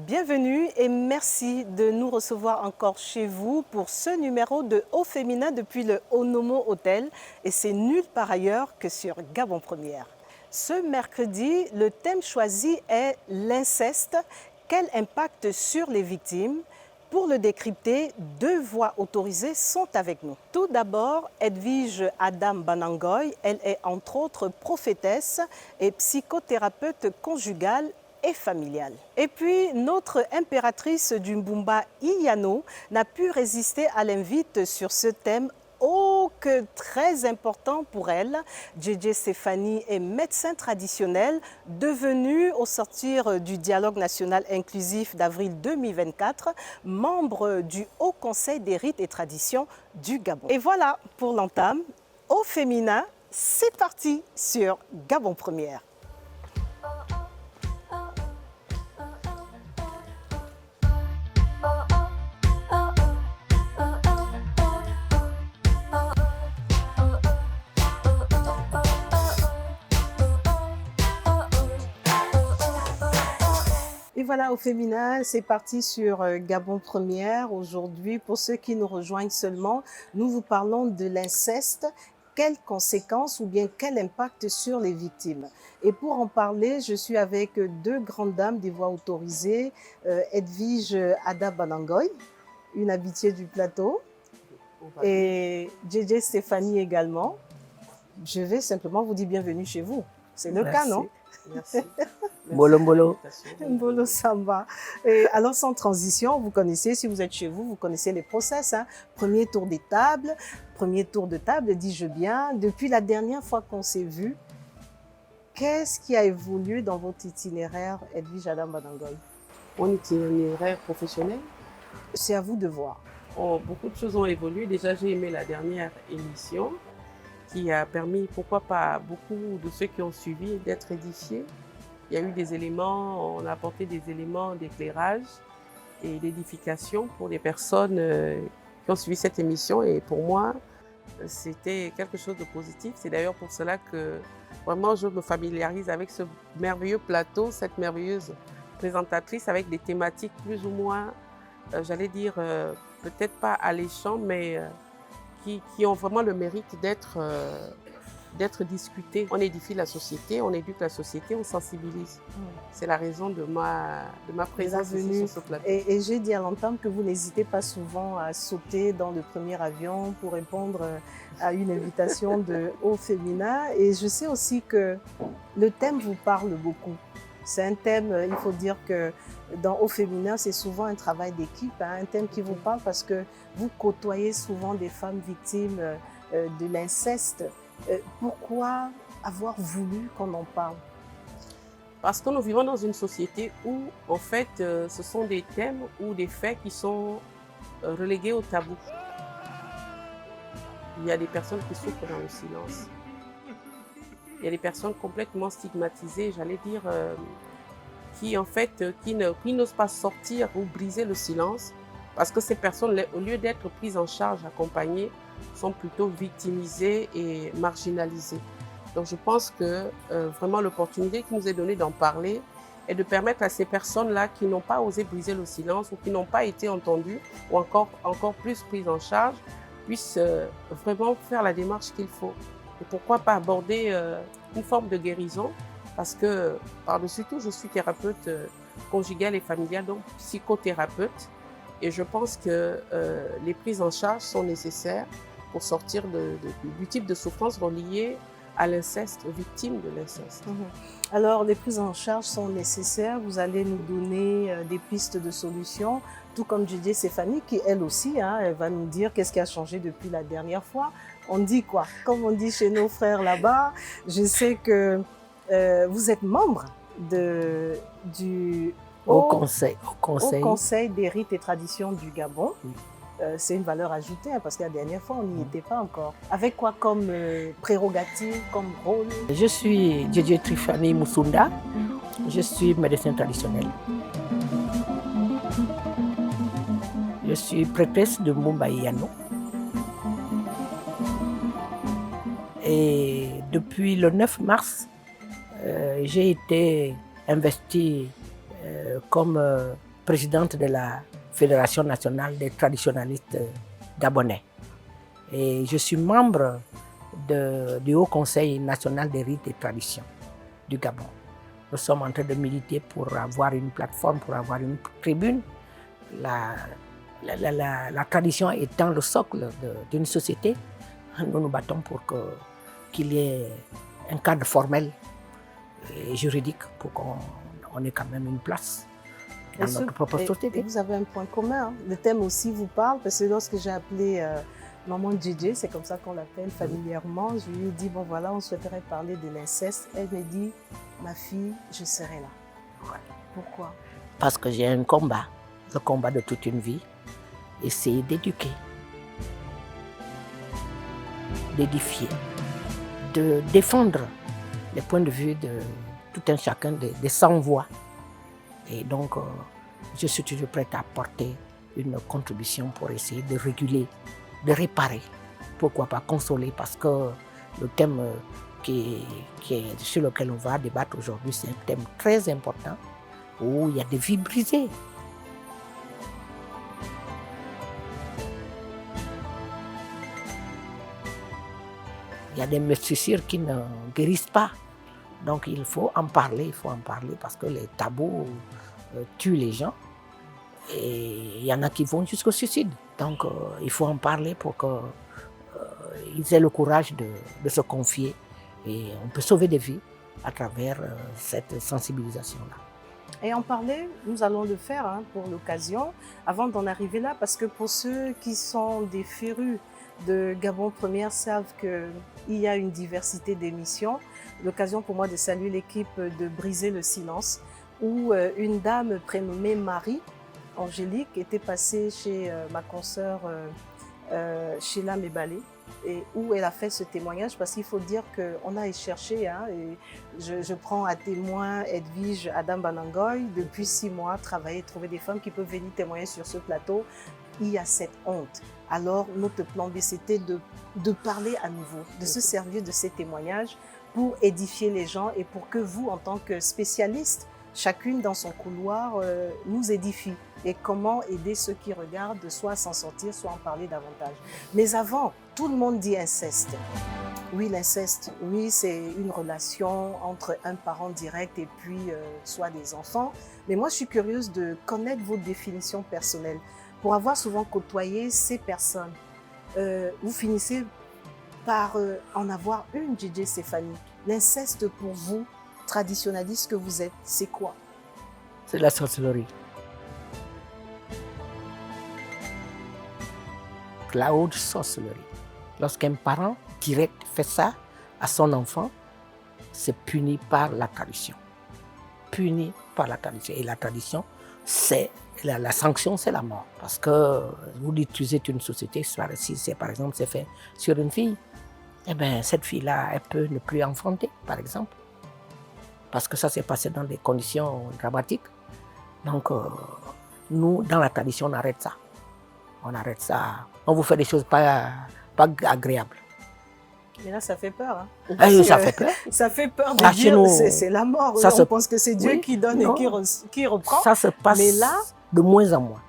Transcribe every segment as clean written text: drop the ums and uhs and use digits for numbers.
Bienvenue et merci de nous recevoir encore chez vous pour ce numéro de Au Féminin depuis le Onomo Hotel et c'est nulle part ailleurs que sur Gabon Première. Ce mercredi, le thème choisi est l'inceste. Quel impact sur les victimes? Pour le décrypter, deux voix autorisées sont avec nous. Tout d'abord, Edwige Adam Banangoy. Elle est entre autres prophétesse et psychothérapeute conjugale et familiale. Et puis, notre impératrice du Mbumba, Iyano, n'a pu résister à l'invite sur ce thème oh que très important pour elle. JJ Stéphanie est médecin traditionnel, devenue au sortir du dialogue national inclusif d'avril 2024, membre du Haut Conseil des rites et traditions du Gabon. Et voilà pour l'entame. Au féminin, c'est parti sur Gabon Première. Et voilà, au féminin, c'est parti sur Gabon Première. Aujourd'hui, pour ceux qui nous rejoignent seulement, nous vous parlons de l'inceste. Quelles conséquences ou bien quel impact sur les victimes? Et pour en parler, je suis avec deux grandes dames des voix autorisées, Edwige Ada Banangoy, une habituée du plateau, et JJ Stéphanie également. Je vais simplement vous dire bienvenue chez vous. C'est le cas, non? Merci. Mbolo Mbolo. Mbolo Samba. Et alors, sans transition, vous connaissez, si vous êtes chez vous, vous connaissez les process. Hein. Premier tour de table, dis-je bien. Depuis la dernière fois qu'on s'est vu, qu'est-ce qui a évolué dans votre itinéraire, Edwige Adam Banangoy? Mon itinéraire professionnel? C'est à vous de voir. Oh, beaucoup de choses ont évolué. Déjà, j'ai aimé la dernière émission qui a permis, pourquoi pas, beaucoup de ceux qui ont suivi d'être édifiés. Il y a eu des éléments, on a apporté des éléments d'éclairage et d'édification pour les personnes qui ont suivi cette émission. Et pour moi, c'était quelque chose de positif. C'est d'ailleurs pour cela que vraiment je me familiarise avec ce merveilleux plateau, cette merveilleuse présentatrice avec des thématiques plus ou moins, j'allais dire, peut-être pas alléchantes, mais qui ont vraiment le mérite d'être discutés. On édifie la société, on éduque la société, on sensibilise. C'est la raison de ma présence ici sur ce plateau. Et j'ai dit à l'entame que vous n'hésitez pas souvent à sauter dans le premier avion pour répondre à une invitation de Au Féminin. Et je sais aussi que le thème vous parle beaucoup. C'est un thème, il faut dire que dans Au Féminin, c'est souvent un travail d'équipe, hein, un thème qui vous parle parce que vous côtoyez souvent des femmes victimes de l'inceste. Pourquoi avoir voulu qu'on en parle? Parce que nous vivons dans une société où, en fait, ce sont des thèmes ou des faits qui sont relégués au tabou. Il y a des personnes qui souffrent dans le silence. Il y a des personnes complètement stigmatisées, j'allais dire, qui n'osent pas sortir ou briser le silence parce que ces personnes, au lieu d'être prises en charge, accompagnées, sont plutôt victimisées et marginalisées. Donc je pense que vraiment l'opportunité qui nous est donnée d'en parler est de permettre à ces personnes-là qui n'ont pas osé briser le silence ou qui n'ont pas été entendues ou encore plus prises en charge, puissent vraiment faire la démarche qu'il faut. Et pourquoi pas aborder une forme de guérison, parce que par-dessus tout, je suis thérapeute conjugale et familiale, donc psychothérapeute. Et je pense que les prises en charge sont nécessaires pour sortir du type de souffrance reliée à l'inceste, aux victimes de l'inceste. Alors, les prises en charge sont nécessaires. Vous allez nous donner des pistes de solutions, tout comme JJ Stéphanie, qui elle aussi, hein, elle va nous dire qu'est-ce qui a changé depuis la dernière fois. On dit quoi? Comme on dit chez nos frères là-bas, je sais que vous êtes membre du Au Conseil des rites et traditions du Gabon. C'est une valeur ajoutée, hein, parce que la dernière fois, on n'y était pas encore. Avec quoi comme prérogative, comme rôle? Je suis JJ Trifani Moussunda, je suis médecin traditionnel. Je suis prêtresse de Mbumba Iyano. Et depuis le 9 mars, j'ai été investie comme présidente de la Fédération nationale des traditionalistes gabonais. Et je suis membre du Haut Conseil national des rites et traditions du Gabon. Nous sommes en train de militer pour avoir une plateforme, pour avoir une tribune. La tradition étant le socle d'une société, nous nous battons pour qu'il y ait un cadre formel et juridique pour qu'on ait quand même une place dans notre propre société. Et vous avez un point commun. Hein. Le thème aussi vous parle, parce que lorsque j'ai appelé maman DJ, c'est comme ça qu'on l'appelle familièrement, je lui ai dit, bon voilà, on souhaiterait parler de l'inceste. Elle me dit, ma fille, je serai là. Ouais. Pourquoi? Parce que j'ai un combat, le combat de toute une vie, essayer d'éduquer, d'édifier, de défendre les points de vue de tout un chacun des sans-voix. Et donc, je suis toujours prête à apporter une contribution pour essayer de réguler, de réparer, pourquoi pas consoler, parce que le thème sur lequel on va débattre aujourd'hui, c'est un thème très important où il y a des vies brisées. Il y a des meurtrissures qui ne guérissent pas. Donc il faut en parler parce que les tabous tuent les gens. Et il y en a qui vont jusqu'au suicide. Donc il faut en parler pour qu'ils aient le courage de se confier. Et on peut sauver des vies à travers cette sensibilisation-là. Et en parler, nous allons le faire hein, pour l'occasion, avant d'en arriver là, parce que pour ceux qui sont des férus de Gabon Première savent qu'il y a une diversité d'émissions. L'occasion pour moi de saluer l'équipe de Briser le silence, où une dame prénommée Marie, Angélique, était passée chez ma consoeur Sheila Mebalé, et où elle a fait ce témoignage, parce qu'il faut dire qu'on a cherché, hein, et je prends à témoin Edwige Adam Banangoy, depuis 6 mois, travailler, trouver des femmes qui peuvent venir témoigner sur ce plateau. Il y a cette honte. Alors, notre plan B, c'était de parler à nouveau, de se servir de ces témoignages pour édifier les gens et pour que vous, en tant que spécialistes, chacune dans son couloir, nous édifie. Et comment aider ceux qui regardent, soit à s'en sortir, soit à en parler davantage. Mais avant, tout le monde dit inceste. Oui, l'inceste, oui, c'est une relation entre un parent direct et puis soit des enfants. Mais moi, je suis curieuse de connaître vos définitions personnelles. Pour avoir souvent côtoyé ces personnes, vous finissez par en avoir une, DJ Stéphanie. L'inceste pour vous, traditionnaliste que vous êtes, c'est quoi? C'est la sorcellerie. La haute sorcellerie. Lorsqu'un parent direct fait ça à son enfant, c'est puni par la tradition. Puni par la tradition. Et la tradition, c'est la sanction, c'est la mort. Parce que vous détruisez une société, si c'est par exemple c'est fait sur une fille, eh bien cette fille-là, elle peut ne plus enfanter, par exemple. Parce que ça s'est passé dans des conditions dramatiques. Donc, nous, dans la tradition, on arrête ça. On arrête ça. On vous fait des choses pas agréables. Mais là, ça fait peur. Hein. Ah, ça fait peur. Ça fait peur de dire que c'est la mort. Ça on pense que c'est Dieu qui donne et qui reprend. Ça se passe mais là, de moins en moins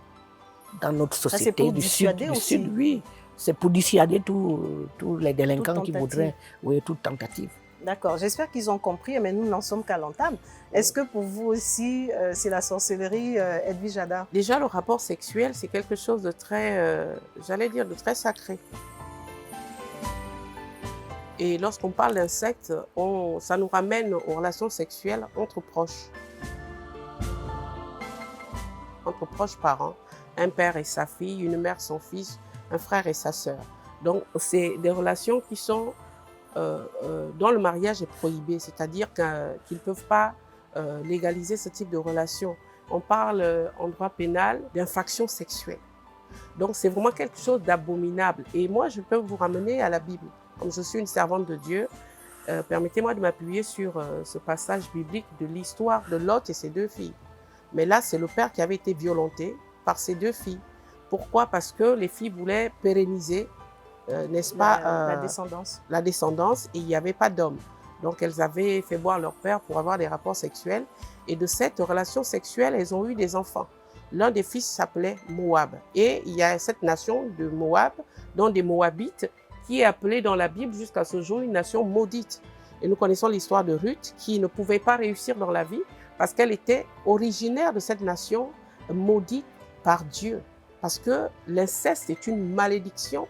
dans notre société c'est pour du dissuader aussi. Sud. Oui, c'est pour dissuader tous les délinquants qui voudraient, oui, toute tentative. D'accord, j'espère qu'ils ont compris, mais nous n'en sommes qu'à l'entame. Est-ce que pour vous aussi, c'est la sorcellerie, Edwige Jada? Déjà, le rapport sexuel, c'est quelque chose de très, j'allais dire, de très sacré. Et lorsqu'on parle d'insectes, ça nous ramène aux relations sexuelles entre proches. Entre proches parents, un père et sa fille, une mère son fils, un frère et sa sœur. Donc, c'est des relations qui sont dont le mariage est prohibé, c'est-à-dire qu'ils ne peuvent pas légaliser ce type de relation. On parle en droit pénal d'infraction sexuelle. Donc c'est vraiment quelque chose d'abominable. Et moi, je peux vous ramener à la Bible. Comme je suis une servante de Dieu, permettez-moi de m'appuyer sur ce passage biblique de l'histoire de Lot et ses 2 filles. Mais là, c'est le père qui avait été violenté par ses 2 filles. Pourquoi? Parce que les filles voulaient pérenniser n'est-ce pas, la descendance, et il n'y avait pas d'homme. Donc elles avaient fait boire leur père pour avoir des rapports sexuels, et de cette relation sexuelle, elles ont eu des enfants. l'un des fils s'appelait Moab. Et il y a cette nation de Moab, dont des Moabites, qui est appelée dans la Bible jusqu'à ce jour une nation maudite. Et nous connaissons l'histoire de Ruth, qui ne pouvait pas réussir dans la vie parce qu'elle était originaire de cette nation maudite par Dieu. Parce que l'inceste est une malédiction,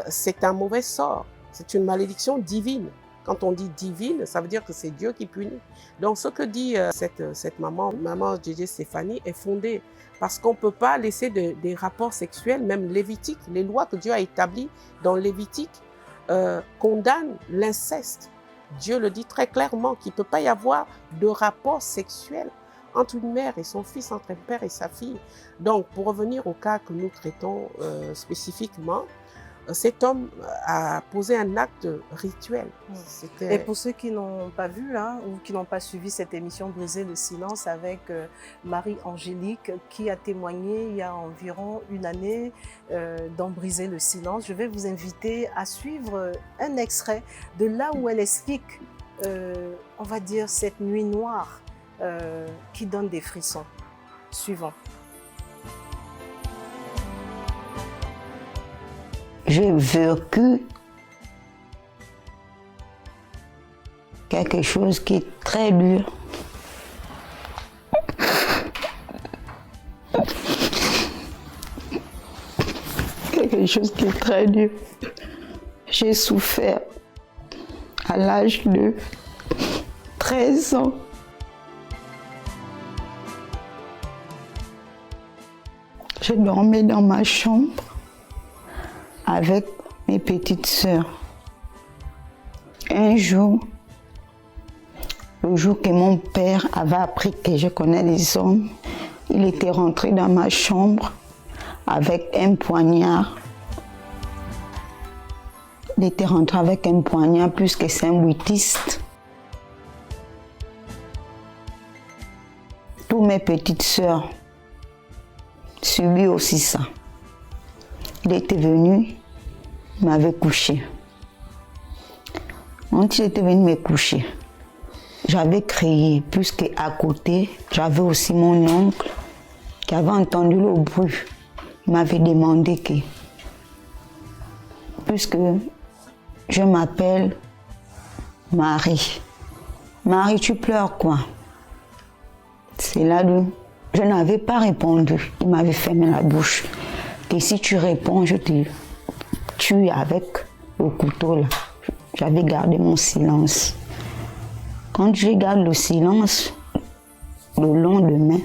c'est un mauvais sort, c'est une malédiction divine. Quand on dit divine, ça veut dire que c'est Dieu qui punit. Donc ce que dit cette maman J.J. Stéphanie, est fondé. Parce qu'on ne peut pas laisser des rapports sexuels, même lévitiques. Les lois que Dieu a établies dans Lévitique condamnent l'inceste. Dieu le dit très clairement qu'il ne peut pas y avoir de rapport sexuel entre une mère et son fils, entre un père et sa fille. Donc, pour revenir au cas que nous traitons spécifiquement, cet homme a posé un acte rituel. Et pour ceux qui n'ont pas vu ou qui n'ont pas suivi cette émission Briser le silence avec Marie-Angélique qui a témoigné il y a environ une année dans Briser le silence, je vais vous inviter à suivre un extrait de là où elle explique, on va dire, cette nuit noire qui donne des frissons. Suivant. J'ai vécu quelque chose qui est très dur. Quelque chose qui est très dur. J'ai souffert à l'âge de 13 ans. Je dormais dans ma chambre avec mes petites sœurs. Un jour, le jour que mon père avait appris que je connais les hommes, il était rentré dans ma chambre avec un poignard. Il était rentré avec un poignard puisque c'est un buitiste. Toutes mes petites sœurs subissent aussi ça. Il était venu, il m'avait couché. Quand il était venu me coucher, j'avais crié, puisque à côté, j'avais aussi mon oncle qui avait entendu le bruit. Il m'avait demandé que, puisque je m'appelle Marie. Marie, tu pleures quoi? C'est là où je n'avais pas répondu. Il m'avait fermé la bouche. Et si tu réponds, je te tue avec le couteau là. J'avais gardé mon silence. Quand je garde le silence, le lendemain,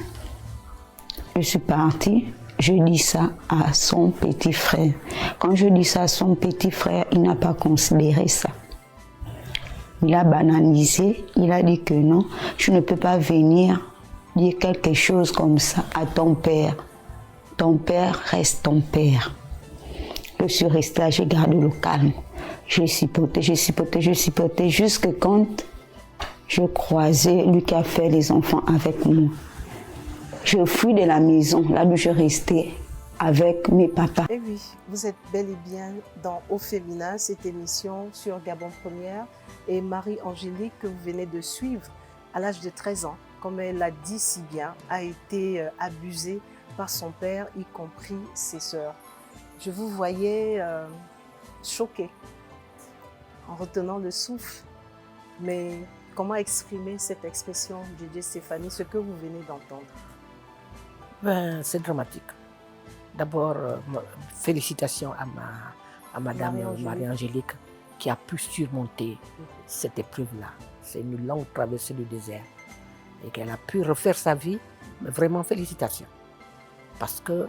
je suis partie, je dis ça à son petit frère. Quand je dis ça à son petit frère, il n'a pas considéré ça. Il a banalisé, il a dit que non, tu ne peux pas venir dire quelque chose comme ça à ton père. Ton père reste ton père. Je suis restée là, j'ai gardé le calme. J'ai sipoté, jusqu'à quand je croisais lui qui a fait les enfants avec moi. Je fuis de la maison, là où je restais avec mes papas. Et oui, vous êtes bel et bien dans Au Féminin, cette émission sur Gabon Première. Et Marie-Angélique, que vous venez de suivre à l'âge de 13 ans, comme elle l'a dit si bien, a été abusée par son père, y compris ses sœurs. Je vous voyais choquée, en retenant le souffle. Mais comment exprimer cette expression, J.J. Stéphanie, ce que vous venez d'entendre? Ben, c'est dramatique. D'abord, félicitations à Madame Marie-Angélique qui a pu surmonter cette épreuve-là. C'est une longue traversée du désert et qu'elle a pu refaire sa vie. Mais vraiment, félicitations. Parce que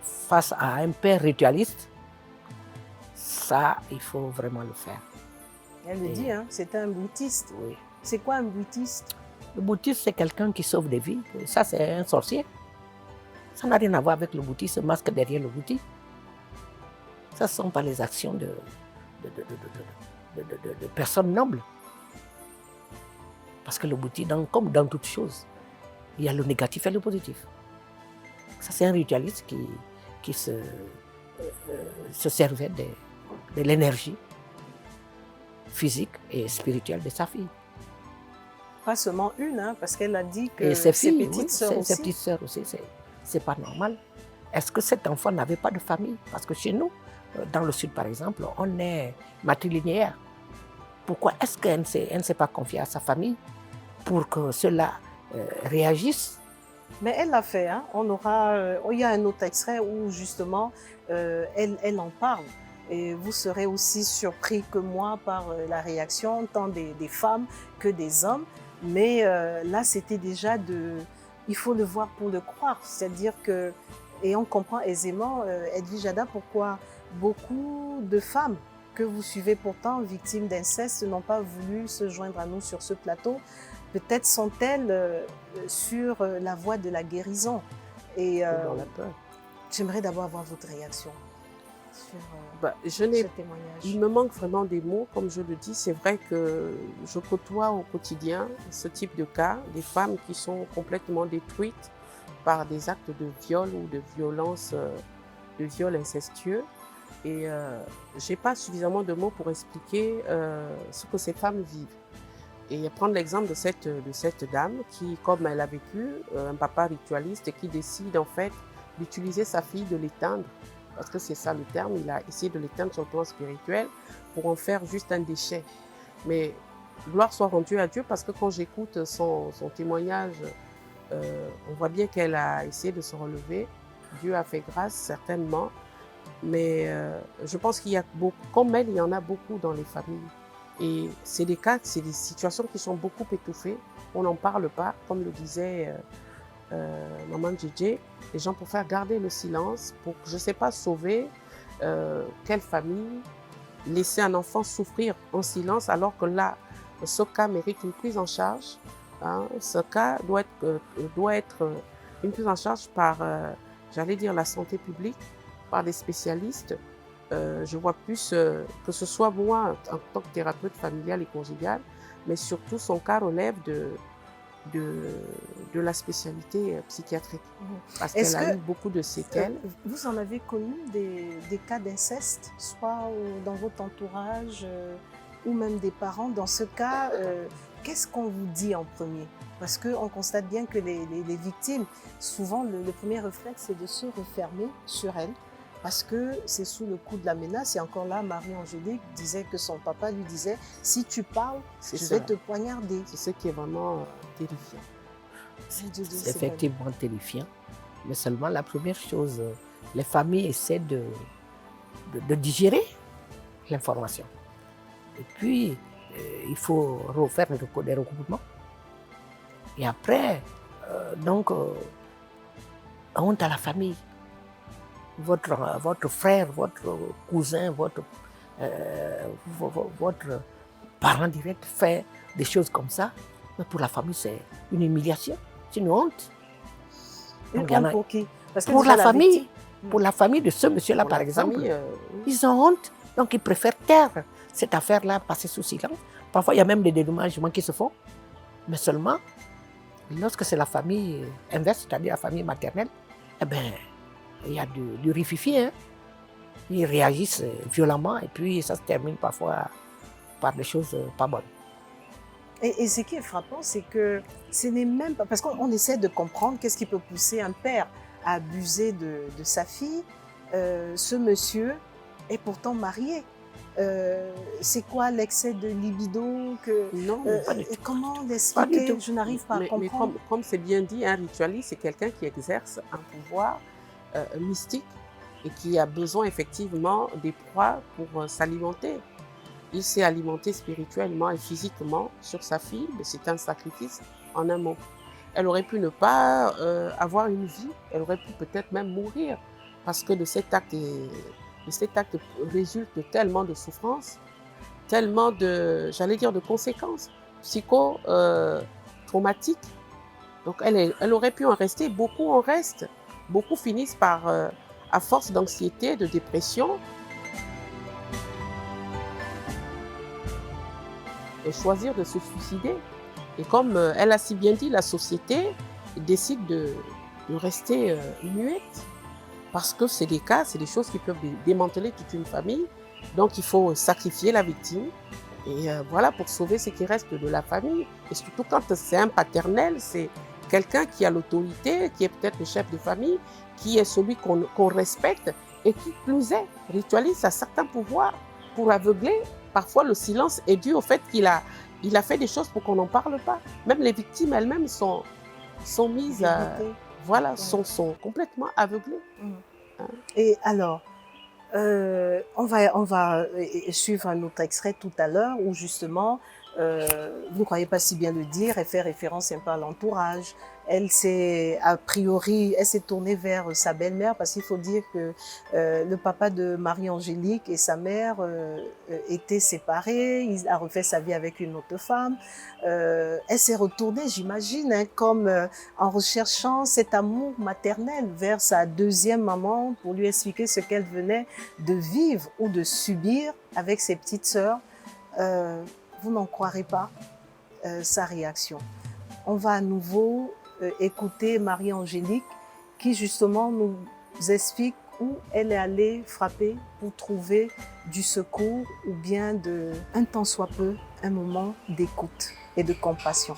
face à un père ritualiste, ça, il faut vraiment le faire. Elle le dit, hein, c'est un boutiste. Oui. C'est quoi un boutiste? Le boutiste, c'est quelqu'un qui sauve des vies. Ça, c'est un sorcier. Ça n'a rien à voir avec le bouti, ce masque derrière le bouti. Ça ne sont pas les actions de personnes nobles. Parce que le bouti, comme dans toute chose, il y a le négatif et le positif. Ça, c'est un ritualiste qui se servait de l'énergie physique et spirituelle de sa fille. Pas seulement une, hein, parce qu'elle a dit que et ses ses filles, petites oui, sœurs aussi. Ses petites sœurs aussi. c'est pas normal. Est-ce que cet enfant n'avait pas de famille? Parce que chez nous, dans le sud par exemple, on est matrilinéaire. Pourquoi est-ce qu'elle ne s'est pas confiée à sa famille pour que cela réagisse? Mais elle l'a fait, hein. Il y a un autre extrait où justement elle en parle. Et vous serez aussi surpris que moi par la réaction tant des femmes que des hommes. Mais là, c'était déjà il faut le voir pour le croire. C'est-à-dire que, et on comprend aisément, Edwige Jada, pourquoi beaucoup de femmes que vous suivez pourtant victimes d'inceste n'ont pas voulu se joindre à nous sur ce plateau. Peut-être sont-elles sur la voie de la guérison. Et Dans la peur. j'aimerais d'abord avoir votre réaction sur ce témoignage. Il me manque vraiment des mots, comme je le dis. C'est vrai que je côtoie au quotidien ce type de cas, des femmes qui sont complètement détruites par des actes de viol ou de violence, de viol incestueux. Et je n'ai pas suffisamment de mots pour expliquer ce que ces femmes vivent. Et prendre l'exemple de cette dame qui, comme elle a vécu, un papa ritualiste qui décide en fait d'utiliser sa fille, de l'éteindre, parce que c'est ça le terme, il a essayé de l'éteindre sur le plan spirituel pour en faire juste un déchet. Mais gloire soit rendue à Dieu, parce que quand j'écoute son témoignage, on voit bien qu'elle a essayé de se relever. Dieu a fait grâce, certainement. Mais je pense qu'il y a beaucoup, comme elle, il y en a beaucoup dans les familles. Et c'est des cas, c'est des situations qui sont beaucoup étouffées. On n'en parle pas, comme le disait Maman Djedje. Les gens préfèrent garder le silence pour, je ne sais pas, sauver quelle famille, laisser un enfant souffrir en silence, alors que là, ce cas mérite une prise en charge. Hein. Ce cas doit être une prise en charge par, j'allais dire, la santé publique, par des spécialistes. Je vois plus que ce soit moi en tant que thérapeute familiale et conjugale, mais surtout son cas relève de la spécialité psychiatrique, parce qu'elle a eu beaucoup de séquelles. Vous en avez connu des cas d'inceste, soit dans votre entourage ou même des parents? Dans ce cas, qu'est-ce qu'on vous dit en premier? Parce qu'on constate bien que les victimes, souvent le premier réflexe, c'est de se refermer sur elles, parce que c'est sous le coup de la menace. Et encore là, Marie-Angélique disait que son papa lui disait « Si tu parles, je vais te poignarder ». C'est ce qui est vraiment terrifiant. C'est effectivement terrifiant. Mais seulement la première chose, les familles essaient de digérer l'information. Et puis, il faut refaire des recoupements. Et après, honte à la famille. Votre frère, votre cousin, votre parent direct fait des choses comme ça. Mais pour la famille, c'est une humiliation, c'est une honte. Une honte pour qui? Parce que pour la famille, pour la famille de ce monsieur-là, par exemple. Ils ont honte, donc ils préfèrent taire cette affaire-là, passer sous silence. Parfois, il y a même des dédommagements qui se font. Mais seulement, lorsque c'est la famille inverse, c'est-à-dire la famille maternelle, eh bien, il y a du rififi, hein. Ils réagissent violemment et puis ça se termine parfois par des choses pas bonnes. Et ce qui est frappant, c'est que ce n'est même pas... Parce qu'on essaie de comprendre qu'est-ce qui peut pousser un père à abuser de sa fille. Ce monsieur est pourtant marié. C'est quoi l'excès de libido Non, pas du tout. Comment l'expliquer? Je n'arrive pas à comprendre. Mais comme c'est bien dit, un ritualiste, c'est quelqu'un qui exerce un pouvoir mystique et qui a besoin effectivement des proies pour s'alimenter. Il s'est alimenté spirituellement et physiquement sur sa fille, mais c'est un sacrifice en un mot. Elle aurait pu ne pas avoir une vie, elle aurait pu peut-être même mourir, parce que de cet acte résulte tellement de souffrances, tellement de, j'allais dire, de conséquences psycho-traumatiques. Donc elle aurait pu en rester, beaucoup en restent. Beaucoup finissent par, à force d'anxiété, de dépression, choisir de se suicider. Et comme elle a si bien dit, la société décide de rester muette. Parce que c'est des cas, c'est des choses qui peuvent démanteler toute une famille. Donc il faut sacrifier la victime. Et voilà, pour sauver ce qui reste de la famille. Et surtout quand c'est un paternel, c'est quelqu'un qui a l'autorité, qui est peut-être le chef de famille, qui est celui qu'on respecte et qui plus est, ritualise a certains pouvoirs pour aveugler. Parfois, le silence est dû au fait qu'il a fait des choses pour qu'on n'en parle pas. Même les victimes elles-mêmes sont mises à... Voilà, sont complètement aveuglées. Et alors, on va suivre un autre extrait tout à l'heure où justement, vous ne croyez pas si bien le dire, elle fait référence un peu à l'entourage. Elle s'est tournée vers sa belle-mère parce qu'il faut dire que le papa de Marie-Angélique et sa mère étaient séparés. Il a refait sa vie avec une autre femme. Elle s'est retournée, j'imagine, hein, comme en recherchant cet amour maternel vers sa deuxième maman pour lui expliquer ce qu'elle venait de vivre ou de subir avec ses petites sœurs. Vous n'en croirez pas sa réaction. On va à nouveau écouter Marie-Angélique qui justement nous explique où elle est allée frapper pour trouver du secours ou bien un tant soit peu, un moment d'écoute et de compassion.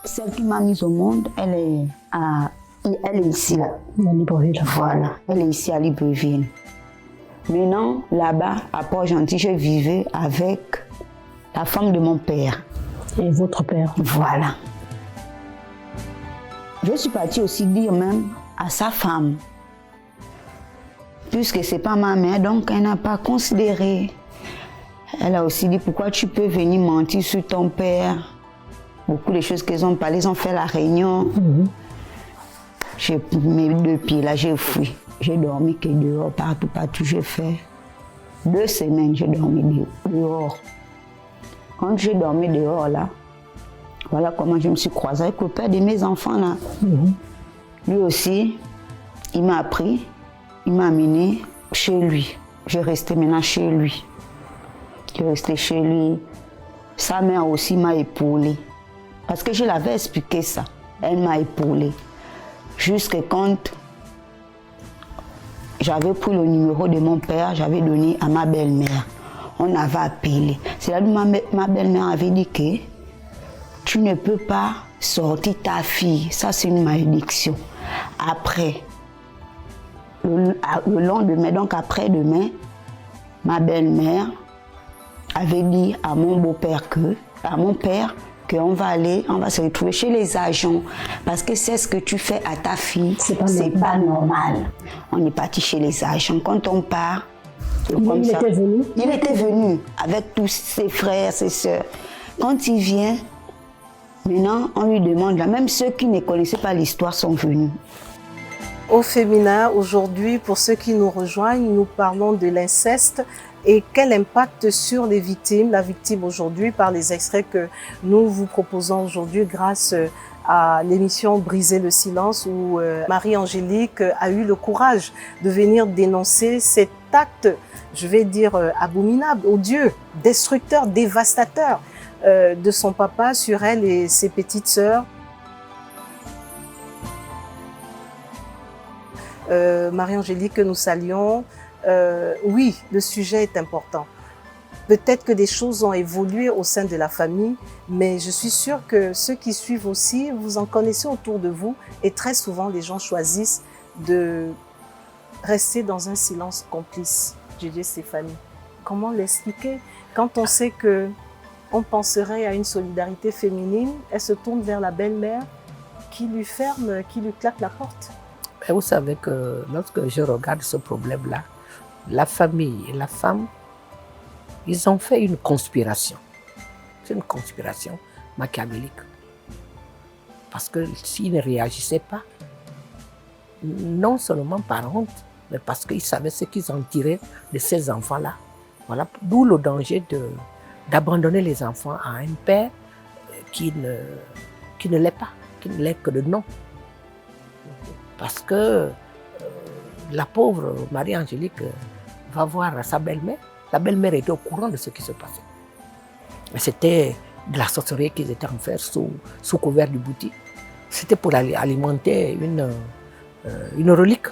Celle qui m'a mise au monde, elle est ici. À Libreville. Voilà, elle est ici à Libreville. Maintenant, là-bas, à Port-Gentil, je vivais avec la femme de mon père. Et votre père? Voilà. Je suis partie aussi dire même à sa femme, puisque c'est pas ma mère, donc elle n'a pas considéré. Elle a aussi dit, pourquoi tu peux venir mentir sur ton père? Beaucoup de choses qu'ils ont parlé, ils ont fait la réunion. J'ai pris mes deux pieds là, j'ai fui. J'ai dormi que dehors, partout, j'ai fait 2 semaines, j'ai dormi dehors. Quand j'ai dormi dehors là, voilà comment je me suis croisée avec le père de mes enfants là. Lui aussi, il m'a pris, il m'a amené chez lui. J'ai resté maintenant chez lui. J'ai resté chez lui. Sa mère aussi m'a épaulée. Parce que je l'avais expliqué ça. Elle m'a épaulée. Jusqu'à quand j'avais pris le numéro de mon père, j'avais donné à ma belle-mère. On avait appelé. C'est là où ma belle-mère avait dit que tu ne peux pas sortir ta fille. Ça, c'est une malédiction. Après, le lendemain, donc après-demain, ma belle-mère avait dit à mon beau-père à mon père, qu'on va se retrouver chez les agents parce que c'est ce que tu fais à ta fille, c'est pas normal. On est parti chez les agents. Quand on part, il était venu avec tous ses frères, ses sœurs. Quand il vient, maintenant on lui demande, là, même ceux qui ne connaissaient pas l'histoire sont venus. Au féminin, aujourd'hui, pour ceux qui nous rejoignent, nous parlons de l'inceste et quel impact sur les victimes, la victime aujourd'hui, par les extraits que nous vous proposons aujourd'hui grâce à l'émission Briser le silence où Marie-Angélique a eu le courage de venir dénoncer cet acte, je vais dire abominable, odieux, destructeur, dévastateur de son papa sur elle et ses petites sœurs. Marie-Angélique, que nous saluons. Oui, le sujet est important. Peut-être que des choses ont évolué au sein de la famille, mais je suis sûre que ceux qui suivent aussi, vous en connaissez autour de vous et très souvent les gens choisissent de rester dans un silence complice. J.J. Stéphanie, comment l'expliquer? Quand on sait que on penserait à une solidarité féminine, elle se tourne vers la belle-mère qui lui ferme, qui lui claque la porte. Mais vous savez que lorsque je regarde ce problème-là, la famille et la femme, ils ont fait une conspiration. C'est une conspiration machiavélique. Parce que s'ils ne réagissaient pas, non seulement par honte, mais parce qu'ils savaient ce qu'ils en tiraient de ces enfants-là. Voilà, d'où le danger d'abandonner les enfants à un père qui ne l'est pas, qui ne l'est que de nom. Parce que la pauvre Marie-Angélique va voir sa belle-mère. La belle-mère était au courant de ce qui se passait. Mais c'était de la sorcellerie qu'ils étaient en faire sous couvert du boutique. C'était pour alimenter une relique.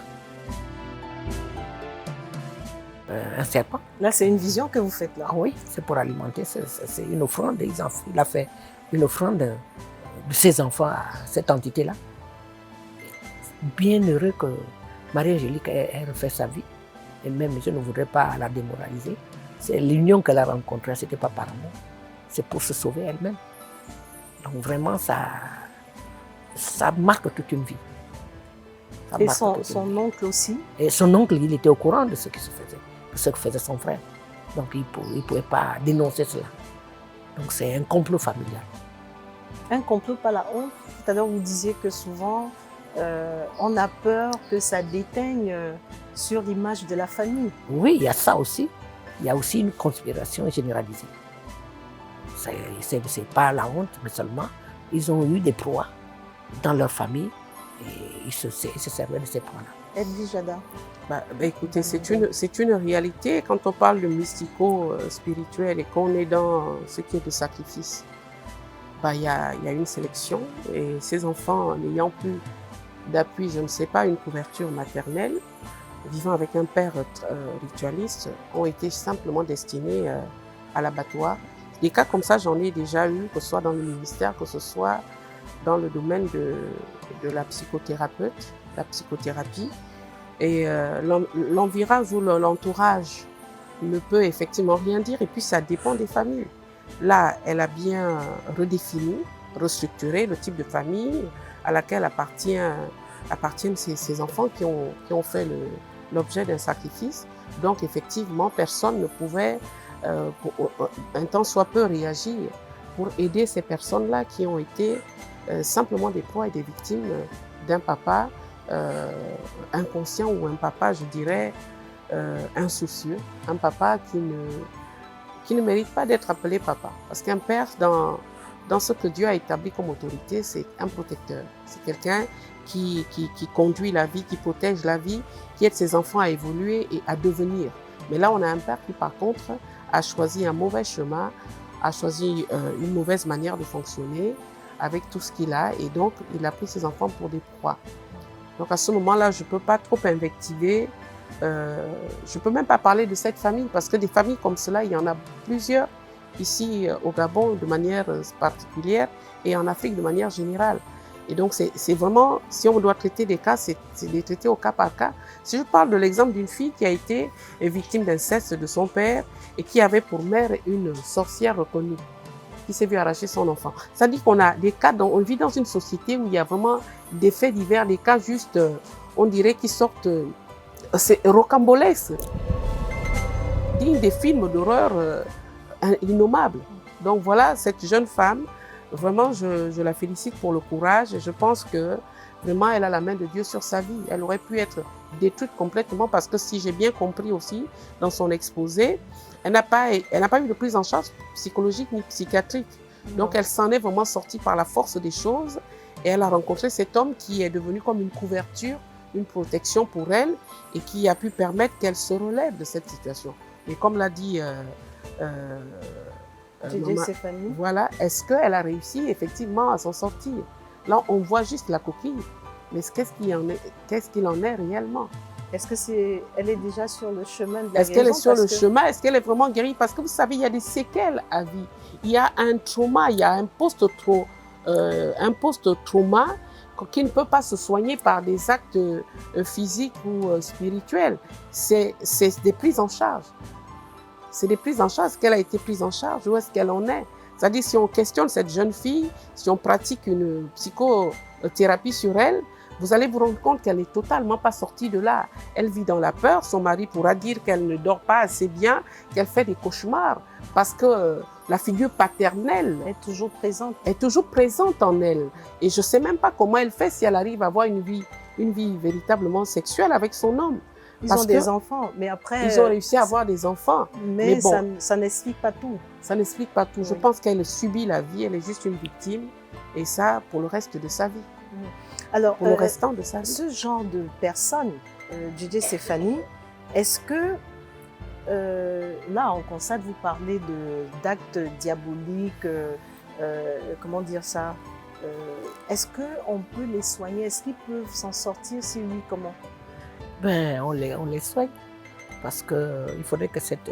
un serpent. Là, c'est une vision que vous faites là. Ah oui, c'est pour alimenter, c'est une offrande. Il a fait une offrande de ses enfants à cette entité-là. Bien heureux que Marie-Angélique ait refait sa vie. Et même, je ne voudrais pas la démoraliser. C'est l'union qu'elle a rencontrée, ce n'était pas par amour. C'est pour se sauver elle-même. Donc vraiment, ça marque toute une vie. Et son oncle aussi? Et son oncle, il était au courant de ce qui se faisait, de ce que faisait son frère. Donc il ne pouvait pas dénoncer cela. Donc c'est un complot familial. Un complot par la honte. Tout à l'heure, vous disiez que souvent, on a peur que ça déteigne sur l'image de la famille. Oui, il y a ça aussi. Il y a aussi une conspiration généralisée. Ce n'est pas la honte, mais seulement ils ont eu des proies dans leur famille et ils se servaient de ces proies-là. Edwige Jada. Écoutez, c'est une réalité. Quand on parle de mystico-spirituel et qu'on est dans ce qui est de sacrifice, il y a une sélection et ces enfants, n'ayant plus d'appui, je ne sais pas, une couverture maternelle, vivant avec un père ritualiste, ont été simplement destinés à l'abattoir. Des cas comme ça, j'en ai déjà eu, que ce soit dans le ministère, que ce soit dans le domaine de la psychothérapie. Et l'envirage ou l'entourage ne peut effectivement rien dire et puis ça dépend des familles. Là, elle a bien redéfini, restructuré le type de famille à laquelle appartiennent ces enfants qui ont fait l'objet d'un sacrifice. Donc effectivement, personne ne pouvait, un tant soit peu, réagir pour aider ces personnes-là qui ont été simplement des proies et des victimes d'un papa inconscient ou un papa, je dirais, insoucieux, un papa qui ne mérite pas d'être appelé papa. Parce qu'un père, dans ce que Dieu a établi comme autorité, c'est un protecteur. C'est quelqu'un qui conduit la vie, qui protège la vie, qui aide ses enfants à évoluer et à devenir. Mais là, on a un père qui, par contre, a choisi un mauvais chemin, a choisi une mauvaise manière de fonctionner avec tout ce qu'il a. Et donc, il a pris ses enfants pour des proies. Donc, à ce moment-là, je ne peux pas trop invectiver. Je ne peux même pas parler de cette famille parce que des familles comme cela, il y en a plusieurs ici au Gabon de manière particulière et en Afrique de manière générale. Et donc, c'est vraiment, si on doit traiter des cas, c'est les traiter au cas par cas. Si je parle de l'exemple d'une fille qui a été victime d'inceste de son père et qui avait pour mère une sorcière reconnue, qui s'est vue arracher son enfant. Ça dit qu'on a des cas, on vit dans une société où il y a vraiment des faits divers, des cas juste, on dirait, qui sortent, c'est rocambolesque, digne des films d'horreur innommables. Donc voilà, cette jeune femme, vraiment, je la félicite pour le courage et je pense que vraiment, elle a la main de Dieu sur sa vie. Elle aurait pu être détruite complètement parce que si j'ai bien compris aussi dans son exposé, elle n'a pas eu de prise en charge psychologique ni psychiatrique. Donc elle s'en est vraiment sortie par la force des choses et elle a rencontré cet homme qui est devenu comme une couverture, une protection pour elle et qui a pu permettre qu'elle se relève de cette situation. Et comme l'a dit Stéphanie. Voilà, est-ce qu'elle a réussi effectivement à s'en sortir? Là, on voit juste la coquille, mais qu'est-ce qu'il en est réellement? Est-ce qu'elle est déjà sur le chemin de la guérison? Est-ce qu'elle est sur le chemin? Est-ce qu'elle est vraiment guérie? Parce que vous savez, il y a des séquelles à vie. Il y a un trauma, il y a un post-trauma qui ne peut pas se soigner par des actes physiques ou spirituels. C'est des prises en charge. C'est des prises en charge. Est-ce qu'elle a été prise en charge? Où est-ce qu'elle en est? C'est-à-dire, si on questionne cette jeune fille, si on pratique une psychothérapie sur elle, vous allez vous rendre compte qu'elle n'est totalement pas sortie de là. Elle vit dans la peur. Son mari pourra dire qu'elle ne dort pas assez bien, qu'elle fait des cauchemars, parce que la figure paternelle est toujours présente. Est toujours présente en elle. Et je ne sais même pas comment elle fait si elle arrive à avoir une vie véritablement sexuelle avec son homme. Ils ont des enfants, mais après... Ils ont réussi à avoir des enfants. Mais bon, ça n'explique pas tout. Ça n'explique pas tout. Oui. Je pense qu'elle subit la vie, elle est juste une victime. Et ça, pour le reste de sa vie. Alors, pour le restant de sa vie. Ce genre de personnes, DJ Stéphanie, est-ce que, là, on constate, vous parlez d'actes diaboliques, comment dire ça, est-ce qu'on peut les soigner? Est-ce qu'ils peuvent s'en sortir? Si oui, comment? Ben, on les soigne. parce qu'il faudrait que cette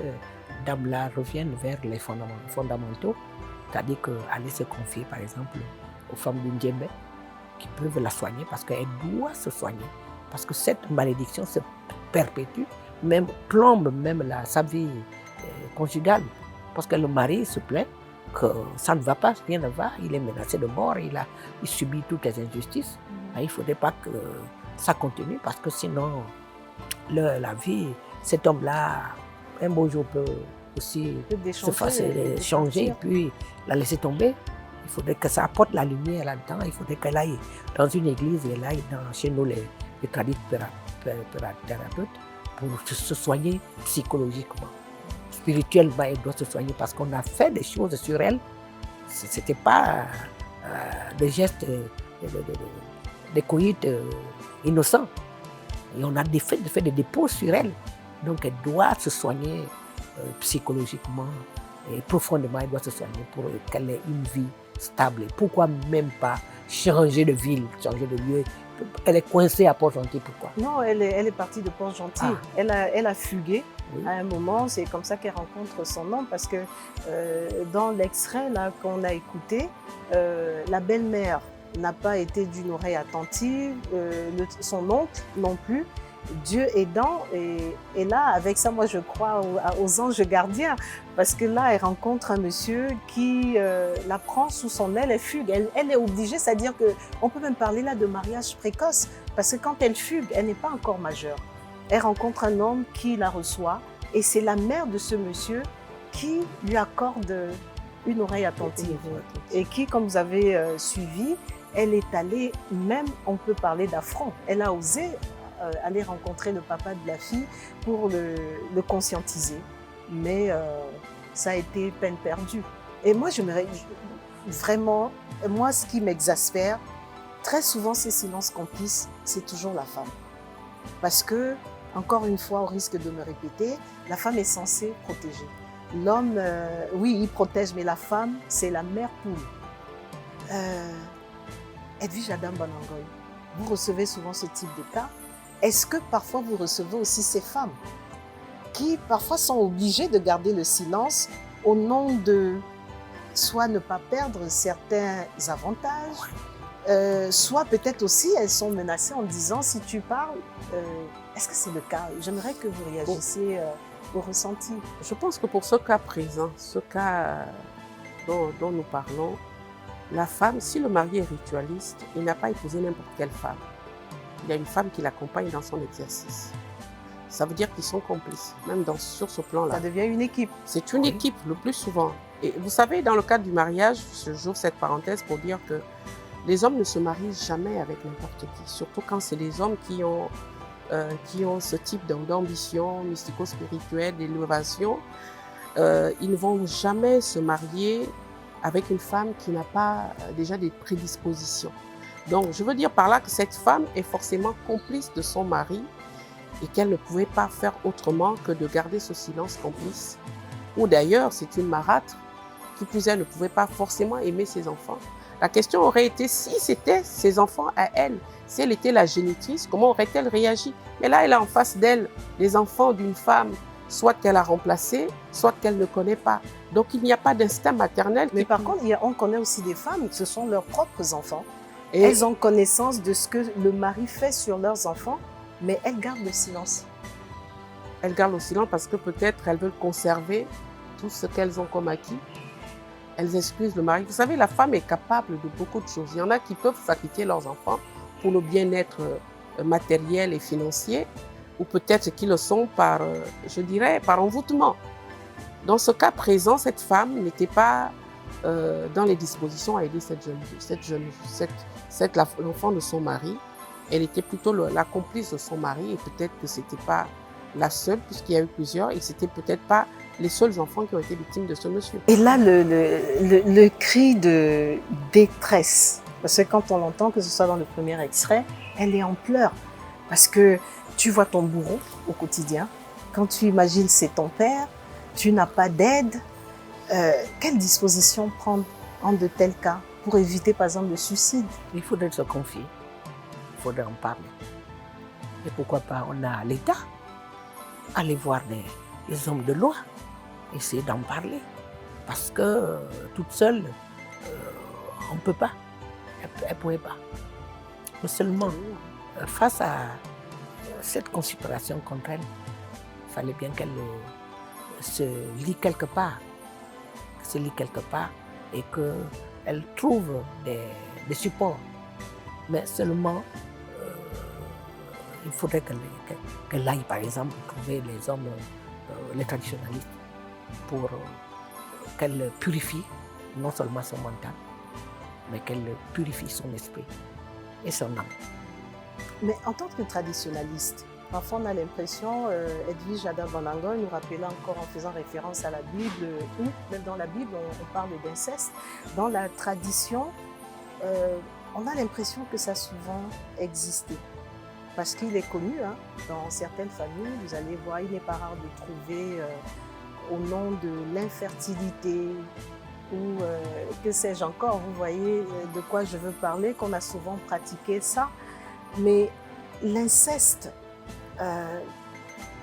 dame-là revienne vers les fondamentaux, c'est-à-dire qu'aller se confier, par exemple, aux femmes du Ndjembe, qui peuvent la soigner, parce qu'elle doit se soigner, parce que cette malédiction se perpétue, même plombe même sa vie conjugale, parce que le mari se plaint que ça ne va pas, rien ne va, il est menacé de mort, il subit toutes les injustices. Il ne faudrait pas que ça continue, parce que sinon, la vie, cet homme-là, un beau jour peut aussi changer et puis la laisser tomber. Il faudrait que ça apporte la lumière là-dedans, il faudrait qu'elle aille dans une église, elle aille chez nous les thérapeutes, pour se soigner psychologiquement. Spirituellement, elle doit se soigner parce qu'on a fait des choses sur elle. Ce n'était pas des gestes, des coïts innocents. Et on a fait des dépôts sur elle. Donc elle doit se soigner psychologiquement et profondément, elle doit se soigner pour qu'elle ait une vie stable. Pourquoi même pas changer de ville, changer de lieu? Elle est coincée à Port-Gentil, pourquoi? Non, elle est partie de Port-Gentil. Elle a fugué. Oui. À un moment, c'est comme ça qu'elle rencontre son homme, parce que dans l'extrait là qu'on a écouté, la belle-mère n'a pas été d'une oreille attentive, son oncle non plus. Dieu aidant, et là, avec ça, moi, je crois aux anges gardiens, parce que là, elle rencontre un monsieur qui la prend sous son aile, elle fugue. Elle est obligée, c'est-à-dire qu'on peut même parler là de mariage précoce, parce que quand elle fugue, elle n'est pas encore majeure. Elle rencontre un homme qui la reçoit, et c'est la mère de ce monsieur qui lui accorde une oreille attentive, et qui, comme vous avez suivi, elle est allée, même, on peut parler d'affront, elle a osé aller rencontrer le papa de la fille pour le conscientiser. Mais ça a été peine perdue. Et moi, vraiment, moi, ce qui m'exaspère, très souvent, ces silences complices, c'est toujours la femme. Parce que, encore une fois, au risque de me répéter, la femme est censée protéger. L'homme, oui, il protège, mais la femme, c'est la mère poule. Edwige Adam Banangoy, vous recevez souvent ce type de cas. Est-ce que parfois vous recevez aussi ces femmes qui parfois sont obligées de garder le silence au nom de soit ne pas perdre certains avantages, soit peut-être aussi elles sont menacées en disant si tu parles, est-ce que c'est le cas? J'aimerais que vous réagissiez au ressenti. Je pense que pour ce cas présent, ce cas dont nous parlons, la femme, si le mari est ritualiste, il n'a pas épousé n'importe quelle femme. Il y a une femme qui l'accompagne dans son exercice. Ça veut dire qu'ils sont complices, même sur ce plan-là. Ça devient une équipe. C'est une équipe le plus souvent. Et vous savez, dans le cadre du mariage, j'ouvre cette parenthèse pour dire que les hommes ne se marient jamais avec n'importe qui, surtout quand c'est des hommes qui ont ce type d'ambition mystico-spirituelle, d'élévation. Ils ne vont jamais se marier avec une femme qui n'a pas déjà des prédispositions. Donc, je veux dire par là que cette femme est forcément complice de son mari et qu'elle ne pouvait pas faire autrement que de garder ce silence complice. Ou d'ailleurs, c'est une marâtre qui plus est ne pouvait pas forcément aimer ses enfants. La question aurait été si c'était ses enfants à elle, si elle était la génitrice, comment aurait-elle réagi? Mais là, elle a en face d'elle les enfants d'une femme, soit qu'elle a remplacée, soit qu'elle ne connaît pas. Donc, il n'y a pas d'instinct maternel. Mais par contre, on connaît aussi des femmes, ce sont leurs propres enfants. Et elles ont connaissance de ce que le mari fait sur leurs enfants, mais elles gardent le silence. Elles gardent le silence parce que peut-être elles veulent conserver tout ce qu'elles ont comme acquis. Elles excusent le mari. Vous savez, la femme est capable de beaucoup de choses. Il y en a qui peuvent sacrifier leurs enfants pour le bien-être matériel et financier, ou peut-être qu'ils le sont par, je dirais, par envoûtement. Dans ce cas présent, cette femme n'était pas dans les dispositions à aider l'enfant de son mari. Elle était plutôt la complice de son mari, et peut-être que ce n'était pas la seule, puisqu'il y a eu plusieurs, et ce n'était peut-être pas les seuls enfants qui ont été victimes de ce monsieur. Et là, le cri de détresse, parce que quand on l'entend, que ce soit dans le premier extrait, elle est en pleurs, parce que tu vois ton bourreau au quotidien, quand tu imagines c'est ton père, tu n'as pas d'aide. Quelle disposition prendre en de tels cas pour éviter par exemple le suicide? Il faudrait se confier, il faudrait en parler. Et pourquoi pas, on a l'État aller voir les hommes de loi, essayer d'en parler. Parce que toute seule, on ne peut pas. Elle ne pouvait pas. Mais seulement, face à cette conspiration contre elle, il fallait bien qu'elle se lie quelque part. Et qu'elle trouve des supports. Mais seulement, il faudrait qu'elle aille, par exemple, trouver les hommes, les traditionalistes, pour qu'elle purifie non seulement son mental, mais qu'elle purifie son esprit et son âme. Mais en tant que traditionnaliste, parfois on a l'impression, Edwige Jada Van Langen nous rappelait encore en faisant référence à la Bible, où même dans la Bible on parle d'inceste. Dans la tradition, on a l'impression que ça a souvent existé. Parce qu'il est connu, hein, dans certaines familles, vous allez voir, il n'est pas rare de trouver au nom de l'infertilité ou que sais-je encore, vous voyez de quoi je veux parler, qu'on a souvent pratiqué ça. Mais l'inceste,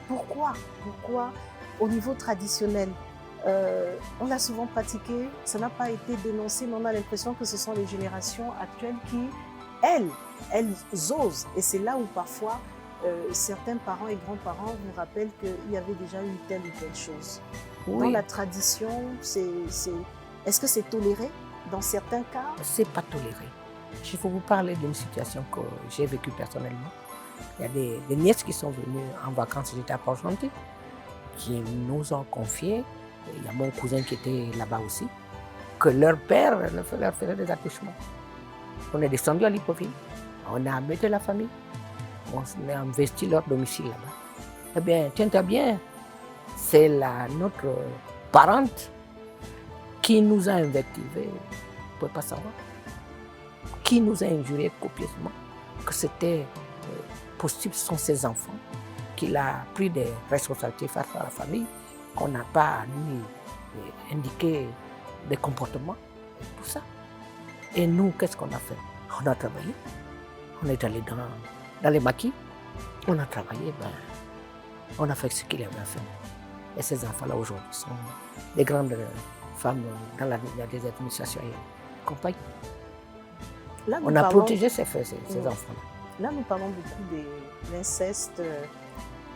pourquoi au niveau traditionnel, on l'a souvent pratiqué, ça n'a pas été dénoncé, mais on a l'impression que ce sont les générations actuelles qui, elles osent. Et c'est là où parfois certains parents et grands-parents vous rappellent qu'il y avait déjà eu telle ou telle chose. Oui. Dans la tradition, est-ce que c'est toléré dans certains cas? C'est pas toléré. Je vais vous parler d'une situation que j'ai vécue personnellement. Il y a des nièces qui sont venues en vacances, j'étais à Port-Gentil, qui nous ont confié, il y a mon cousin qui était là-bas aussi, que leur père leur faisait des accouchements. On est descendu à Libreville, on a amené la famille, on a investi leur domicile là-bas. Eh bien, tiens-toi bien, c'est notre parente qui nous a invectivés, vous ne pouvez pas savoir, qui nous a injurés copieusement, que c'était possible, ce sont ses enfants, qu'il a pris des responsabilités face à la famille, qu'on n'a pas lui indiqué des comportements, tout ça. Et nous, qu'est-ce qu'on a fait? On a travaillé, on est allé dans les maquis, on a travaillé, on a fait ce qu'il avait à faire. Et ces enfants-là aujourd'hui sont des grandes femmes dans des administrations et compagnie. Là, on a protégé ces enfants-là. Là, nous parlons beaucoup de l'inceste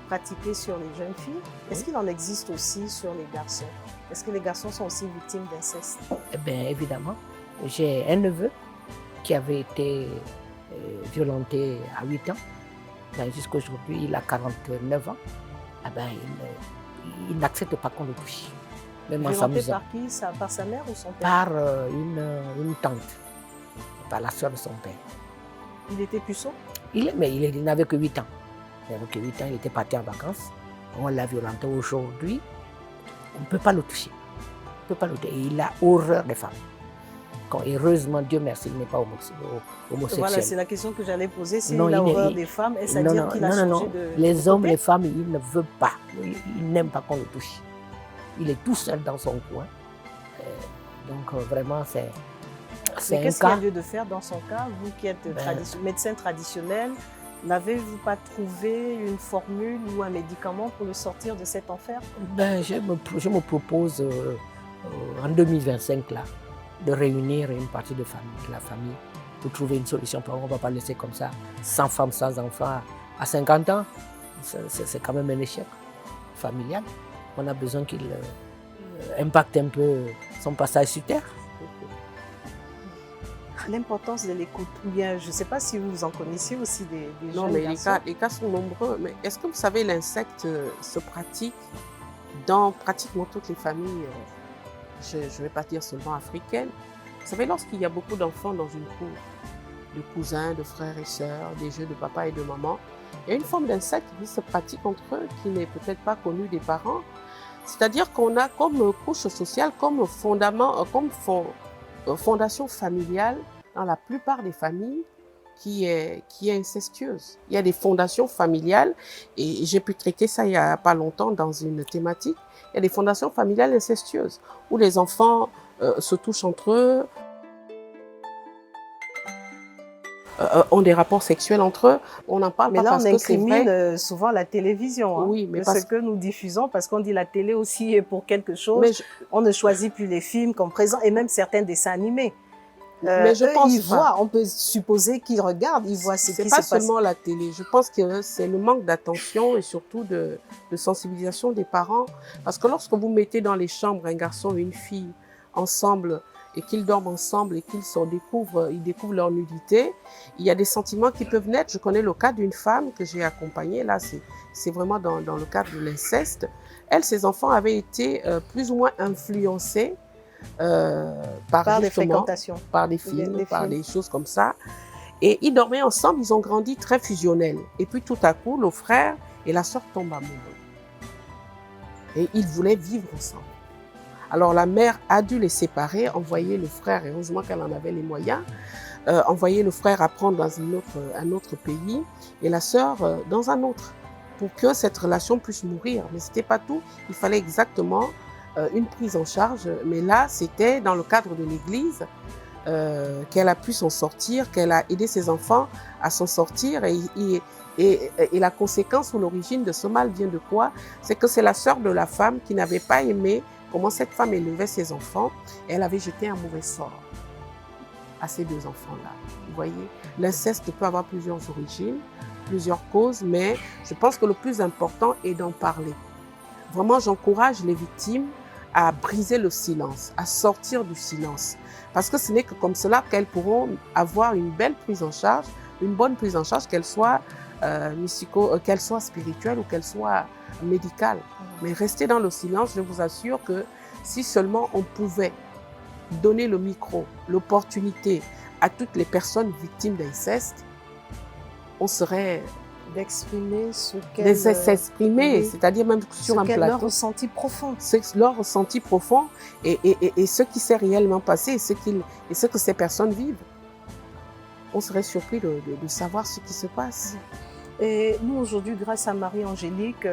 pratiqué sur les jeunes filles. Est-ce qu'il en existe aussi sur les garçons? Est-ce que les garçons sont aussi victimes d'inceste? Eh bien, évidemment. J'ai un neveu qui avait été violenté à 8 ans. Jusqu'à aujourd'hui, il a 49 ans. Eh bien, il n'accepte pas qu'on le touche. Même violenté par qui? Par sa mère ou son père? Par une tante, par la soeur de son père. Il était puceau? Mais il n'avait que 8 ans. Il n'avait que 8 ans, il était parti en vacances. On l'a violenté aujourd'hui. On ne peut pas le toucher. On ne peut pas le toucher. Et il a horreur des femmes. Heureusement, Dieu merci, il n'est pas homosexuel. Voilà, c'est la question que j'allais poser. S'il a horreur des femmes, est-ce à dire qu'il a changé de Les hommes, les femmes, il ne veut pas. Il n'aime pas qu'on le touche. Il est tout seul dans son coin. Donc vraiment, c'est un cas. Qu'est-ce qu'il y a lieu de faire dans son cas? Vous qui êtes médecin traditionnel, n'avez-vous pas trouvé une formule ou un médicament pour le sortir de cet enfer? Je me propose en 2025 là, de réunir une partie de la famille pour trouver une solution. On ne va pas laisser comme ça, sans femme, sans enfant, à 50 ans. C'est quand même un échec familial. On a besoin qu'il impacte un peu son passage sur Terre. L'importance de l'écoute, ou bien je ne sais pas si vous en connaissez aussi des non, jeunes mais garçons. les cas sont nombreux. Mais est-ce que vous savez, l'insecte se pratique dans pratiquement toutes les familles, je ne vais pas dire seulement africaines. Vous savez, lorsqu'il y a beaucoup d'enfants dans une cour, de cousins, de frères et sœurs, des jeux de papa et de maman, il y a une forme d'insecte qui se pratique entre eux, qui n'est peut-être pas connue des parents. C'est-à-dire qu'on a comme couche sociale, comme fondament, fondation familiale dans la plupart des familles qui est incestueuse. Il y a des fondations familiales, et j'ai pu traiter ça il n'y a pas longtemps dans une thématique. Il y a des fondations familiales incestueuses où les enfants se touchent entre eux. ont des rapports sexuels entre eux. On n'en parle Mais pas là, parce on que c'est vrai. incrimine souvent la télévision. Oui, mais de parce ce que nous diffusons, parce qu'on dit la télé aussi est pour quelque chose. Mais On ne choisit plus les films comme présents et même certains dessins animés. mais je eux, pense ils pas. voient, on peut supposer qu'ils regardent, ils voient ce qui se C'est passe. pas seulement la télé. Je pense que c'est le manque d'attention et surtout de sensibilisation des parents. Parce que lorsque vous mettez dans les chambres un garçon et une fille ensemble et qu'ils dorment ensemble et qu'ils ils découvrent leur nudité, il y a des sentiments qui peuvent naître. Je connais le cas d'une femme que j'ai accompagnée. Là, c'est vraiment dans le cadre de l'inceste. Elle, ses enfants avaient été plus ou moins influencés par des fréquentations, par des films, par des choses comme ça. Et ils dormaient ensemble, ils ont grandi très fusionnels. Et puis tout à coup, le frère et la sœur tombent amoureux. Et ils voulaient vivre ensemble. Alors la mère a dû les séparer, envoyer le frère, et heureusement qu'elle en avait les moyens, envoyer le frère apprendre dans un autre pays et la sœur dans un autre, pour que cette relation puisse mourir. Mais ce n'était pas tout, il fallait exactement une prise en charge. Mais là, c'était dans le cadre de l'Église qu'elle a pu s'en sortir, qu'elle a aidé ses enfants à s'en sortir. Et la conséquence ou l'origine de ce mal vient de quoi? C'est que c'est la sœur de la femme qui n'avait pas aimé comment cette femme élevait ses enfants. Et elle avait jeté un mauvais sort à ces deux enfants-là. Vous voyez, l'inceste peut avoir plusieurs origines, plusieurs causes, mais je pense que le plus important est d'en parler. Vraiment, j'encourage les victimes à briser le silence, à sortir du silence. Parce que ce n'est que comme cela qu'elles pourront avoir une belle prise en charge, une bonne prise en charge, qu'elle soit qu'elle soit spirituelle ou qu'elle soit médicale. Mais rester dans le silence, je vous assure que si seulement on pouvait donner le micro, l'opportunité à toutes les personnes victimes d'inceste, on serait... d'exprimer ce qu'elles... s'exprimer, c'est-à-dire même sur un plateau. Leur ressenti profond. C'est leur ressenti profond et ce qui s'est réellement passé et ce que ces personnes vivent. On serait surpris de savoir ce qui se passe. Et nous, aujourd'hui, grâce à Marie-Angélique,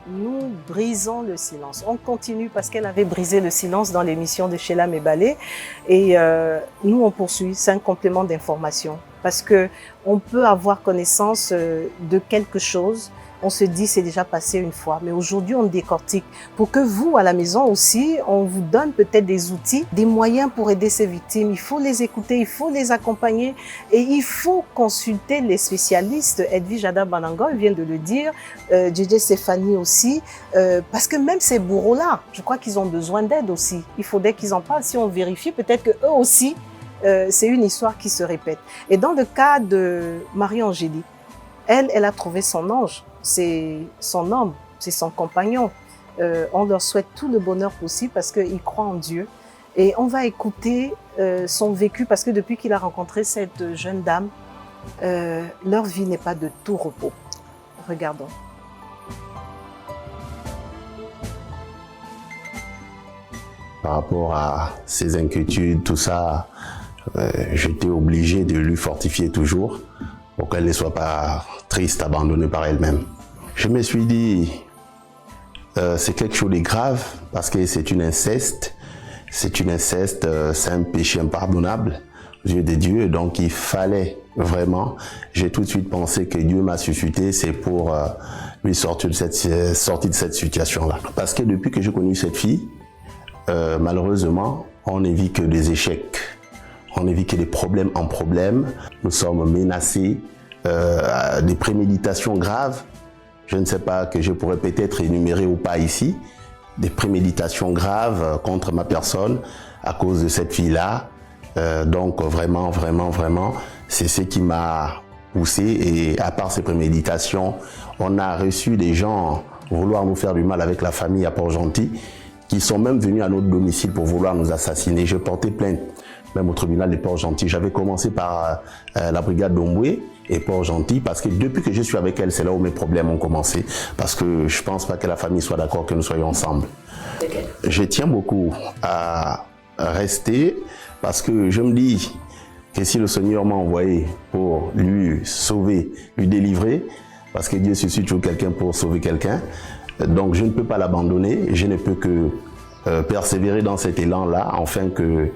nous brisons le silence. On continue parce qu'elle avait brisé le silence dans l'émission de Sheila Mebalé. Et nous, on poursuit. C'est un complément d'information. Parce qu'on peut avoir connaissance de quelque chose. On se dit, c'est déjà passé une fois. Mais aujourd'hui, on décortique. Pour que vous, à la maison aussi, on vous donne peut-être des outils, des moyens pour aider ces victimes. Il faut les écouter, il faut les accompagner. Et il faut consulter les spécialistes. Edwige Ada Banango vient de le dire. JJ Stéphanie aussi. Parce que même ces bourreaux-là, je crois qu'ils ont besoin d'aide aussi. Il faudrait qu'ils en parlent. Si on vérifie, peut-être qu'eux aussi, c'est une histoire qui se répète. Et dans le cas de Marie-Angélique, elle a trouvé son ange. C'est son homme, c'est son compagnon. On leur souhaite tout le bonheur possible parce qu'ils croient en Dieu. Et on va écouter son vécu parce que depuis qu'il a rencontré cette jeune dame, leur vie n'est pas de tout repos. Regardons. Par rapport à ses inquiétudes, tout ça, j'étais obligé de lui fortifier toujours pour qu'elle ne soit pas triste, abandonnée par elle-même. Je me suis dit, c'est quelque chose de grave parce que c'est une inceste. C'est une inceste, c'est un péché impardonnable aux yeux de Dieu. Donc il fallait vraiment, j'ai tout de suite pensé que Dieu m'a suscité, c'est pour lui sortir de cette situation-là. Parce que depuis que j'ai connu cette fille, malheureusement, on ne vit que des échecs. On ne vit que des problèmes en problèmes. Nous sommes menacés, des préméditations graves. Je ne sais pas que je pourrais peut-être énumérer ou pas ici. Des préméditations graves contre ma personne à cause de cette fille-là. Donc vraiment, c'est ce qui m'a poussé. Et à part ces préméditations, on a reçu des gens vouloir nous faire du mal avec la famille à Port-Gentil, qui sont même venus à notre domicile pour vouloir nous assassiner. Je portais plainte même au tribunal de Port-Gentil. J'avais commencé par la brigade d'Omboué et Port-Gentil parce que depuis que je suis avec elle, c'est là où mes problèmes ont commencé. Parce que je ne pense pas que la famille soit d'accord que nous soyons ensemble. Okay. Je tiens beaucoup à rester parce que je me dis que si le Seigneur m'a envoyé pour lui sauver, lui délivrer, parce que Dieu suscite toujours quelqu'un pour sauver quelqu'un, donc je ne peux pas l'abandonner, je ne peux que persévérer dans cet élan-là, afin que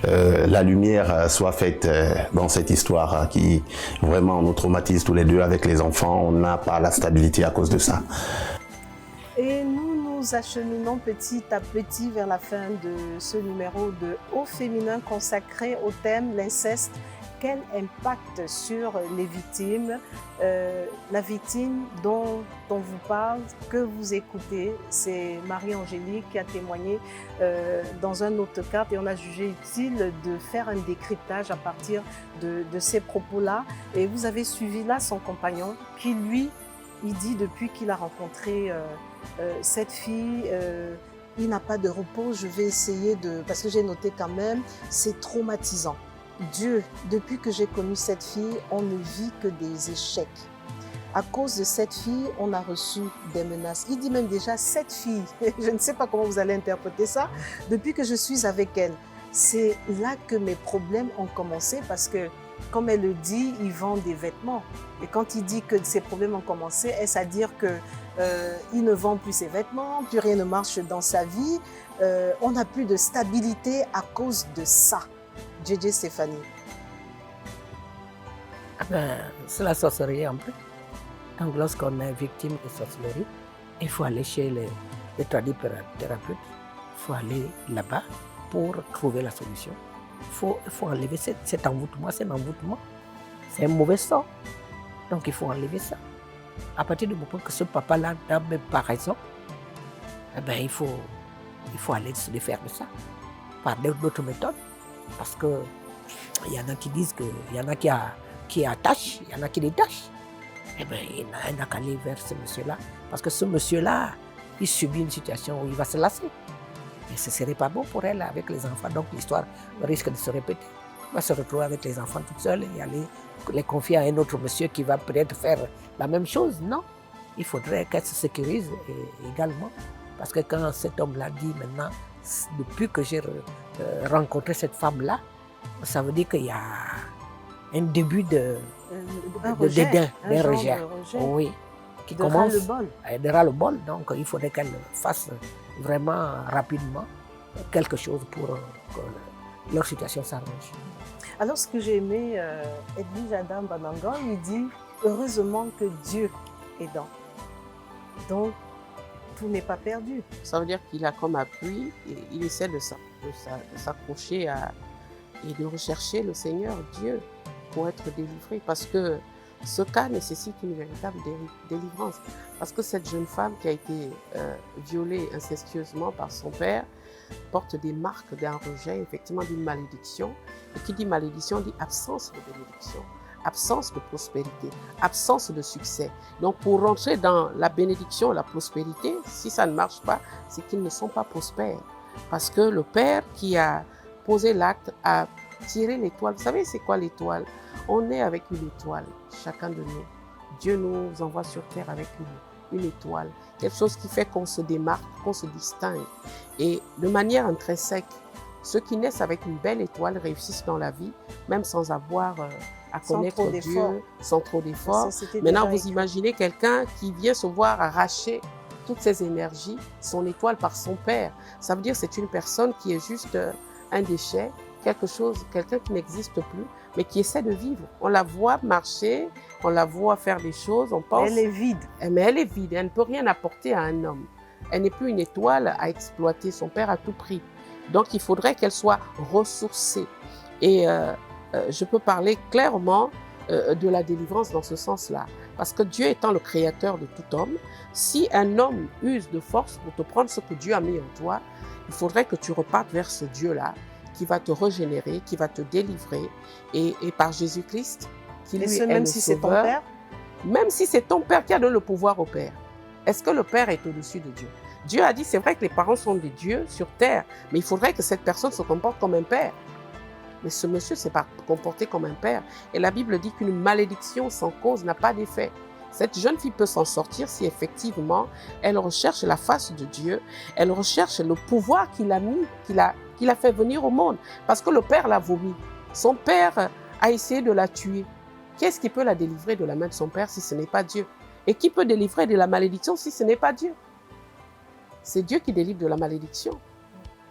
la lumière soit faite dans cette histoire qui vraiment nous traumatise tous les deux avec les enfants. On n'a pas la stabilité à cause de ça. Et nous acheminons petit à petit vers la fin de ce numéro de Au féminin consacré au thème l'inceste. Quel impact sur les victimes? La victime dont on vous parle, que vous écoutez, c'est Marie-Angélique qui a témoigné dans un autre cadre et on a jugé utile de faire un décryptage à partir de ces propos-là. Et vous avez suivi là son compagnon qui, lui, il dit depuis qu'il a rencontré cette fille, il n'a pas de repos, je vais essayer de... Parce que j'ai noté quand même, c'est traumatisant. Dieu, depuis que j'ai connu cette fille, on ne vit que des échecs. À cause de cette fille, on a reçu des menaces. Il dit même déjà, cette fille, je ne sais pas comment vous allez interpréter ça, depuis que je suis avec elle, c'est là que mes problèmes ont commencé parce que, comme elle le dit, il vend des vêtements. Et quand il dit que ses problèmes ont commencé, est-ce à dire qu'il ne vend plus ses vêtements, plus rien ne marche dans sa vie, on n'a plus de stabilité à cause de ça. JJ Stéphanie. C'est la sorcellerie un peu. Donc lorsqu'on est victime de sorcellerie, il faut aller chez les tradithérapeutes. Il faut aller là-bas pour trouver la solution. Il faut enlever cet envoûtement. C'est un envoûtement. C'est un mauvais sort. Donc il faut enlever ça. À partir du moment que ce papa-là n'a même pas raison, eh ben, il faut aller se défaire de ça par d'autres méthodes. Parce qu'il y en a qui disent qu'il y en a qui attachent, il y en a qui détachent. Eh bien, il n'a qu'à aller vers ce monsieur-là. Parce que ce monsieur-là, il subit une situation où il va se lasser. Et ce ne serait pas bon pour elle avec les enfants. Donc l'histoire risque de se répéter. Elle va se retrouver avec les enfants toute seule et aller les confier à un autre monsieur qui va peut-être faire la même chose. Non, il faudrait qu'elle se sécurise également. Parce que quand cet homme-là dit maintenant, depuis que j'ai rencontré cette femme-là, ça veut dire qu'il y a un début de dédain, d'un rejet. Oui, qui commence de ras-le-bol. Donc il faudrait qu'elle fasse vraiment rapidement quelque chose pour que leur situation s'arrange. Alors ce que j'ai aimé, Edwige Adam Banangan, il dit « Heureusement que Dieu est dans ». Donc, tout n'est pas perdu. Ça veut dire qu'il a comme appui, et il essaie de s'accrocher et de rechercher le Seigneur, Dieu, pour être délivré. Parce que ce cas nécessite une véritable délivrance. Parce que cette jeune femme qui a été violée incestueusement par son père porte des marques d'un rejet, effectivement d'une malédiction. Et qui dit malédiction dit absence de bénédiction, absence de prospérité, absence de succès. Donc pour rentrer dans la bénédiction, la prospérité, si ça ne marche pas, c'est qu'ils ne sont pas prospères. Parce que le père qui a posé l'acte a tiré l'étoile. Vous savez c'est quoi l'étoile? On est avec une étoile, chacun de nous. Dieu nous envoie sur terre avec une étoile. Quelque chose qui fait qu'on se démarque, qu'on se distingue. Et de manière intrinsèque, ceux qui naissent avec une belle étoile réussissent dans la vie, même sans avoir à connaître Dieu, sans trop d'efforts. Maintenant, vous imaginez quelqu'un qui vient se voir arracher toutes ses énergies, son étoile par son père. Ça veut dire que c'est une personne qui est juste un déchet, quelqu'un qui n'existe plus, mais qui essaie de vivre. On la voit marcher, on la voit faire des choses, on pense... Elle est vide. Mais elle est vide, elle ne peut rien apporter à un homme. Elle n'est plus une étoile à exploiter, son père à tout prix. Donc il faudrait qu'elle soit ressourcée. Et je peux parler clairement de la délivrance dans ce sens-là. Parce que Dieu étant le créateur de tout homme, si un homme use de force pour te prendre ce que Dieu a mis en toi, il faudrait que tu repartes vers ce Dieu-là qui va te régénérer, qui va te délivrer. Et par Jésus-Christ, qui lui est même le si c'est ton sauveur, père? Même si c'est ton père qui a donné le pouvoir au père. Est-ce que le père est au-dessus de Dieu? Dieu a dit, c'est vrai que les parents sont des dieux sur terre, mais il faudrait que cette personne se comporte comme un père. Mais ce monsieur ne s'est pas comporté comme un père. Et la Bible dit qu'une malédiction sans cause n'a pas d'effet. Cette jeune fille peut s'en sortir si effectivement elle recherche la face de Dieu, elle recherche le pouvoir qu'il a mis, qu'il a fait venir au monde. Parce que le père l'a vomi. Son père a essayé de la tuer. Qu'est-ce qui peut la délivrer de la main de son père si ce n'est pas Dieu? Et qui peut délivrer de la malédiction si ce n'est pas Dieu? C'est Dieu qui délivre de la malédiction.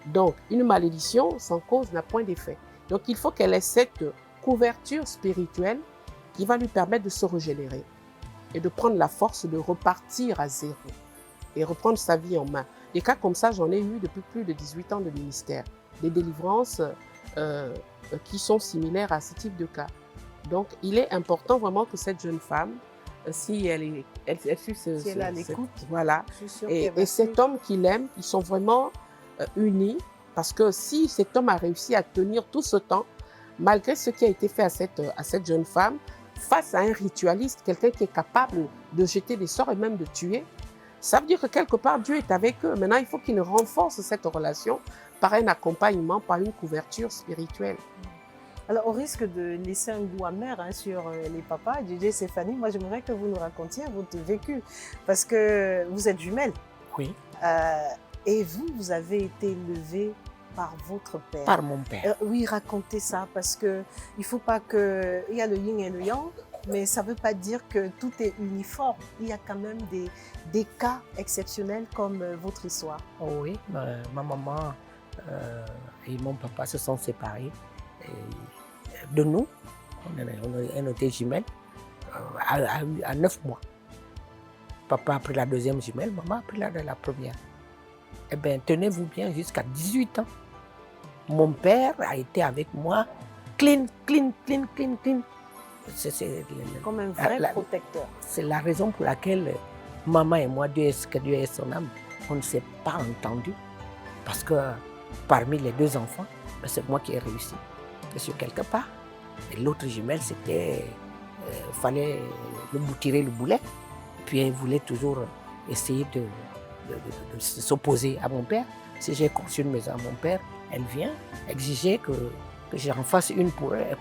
Donc, une malédiction sans cause n'a point d'effet. Donc, il faut qu'elle ait cette couverture spirituelle qui va lui permettre de se régénérer et de prendre la force de repartir à zéro et reprendre sa vie en main. Des cas comme ça, j'en ai eu depuis plus de 18 ans de ministère. Des délivrances qui sont similaires à ce type de cas. Donc, il est important vraiment que cette jeune femme, si elle a l'écoute, voilà, et cet homme qu'il aime, ils sont vraiment unis, parce que si cet homme a réussi à tenir tout ce temps, malgré ce qui a été fait à cette jeune femme, face à un ritualiste, quelqu'un qui est capable de jeter des sorts et même de tuer, ça veut dire que quelque part Dieu est avec eux. Maintenant, il faut qu'ils renforcent cette relation par un accompagnement, par une couverture spirituelle. Alors, au risque de laisser un goût amer sur les papas, DJ Stéphanie, moi j'aimerais que vous nous racontiez votre vécu, parce que vous êtes jumelles. Oui. Et vous avez été élevée par votre père. Par mon père. Oui, racontez ça, parce qu'il ne faut pas que... Il y a le yin et le yang, mais ça ne veut pas dire que tout est uniforme. Il y a quand même des cas exceptionnels comme votre histoire. Oh oui, ma maman et mon papa se sont séparés de nous. On était jumelles à 9 mois. Papa a pris la deuxième jumelle, maman a pris la première. Eh bien, tenez-vous bien, jusqu'à 18 ans. Mon père a été avec moi clean. Comme un vrai protecteur. C'est la raison pour laquelle maman et moi, que Dieu ait son âme, on ne s'est pas entendus. Parce que parmi les deux enfants, c'est moi qui ai réussi. Je suis quelque part. Et l'autre jumelle, c'était... fallait tirer le boulet. Puis elle voulait toujours essayer de s'opposer à mon père. Si j'ai conçu une maison à mon père, elle vient exiger que j'en fasse une pour elle.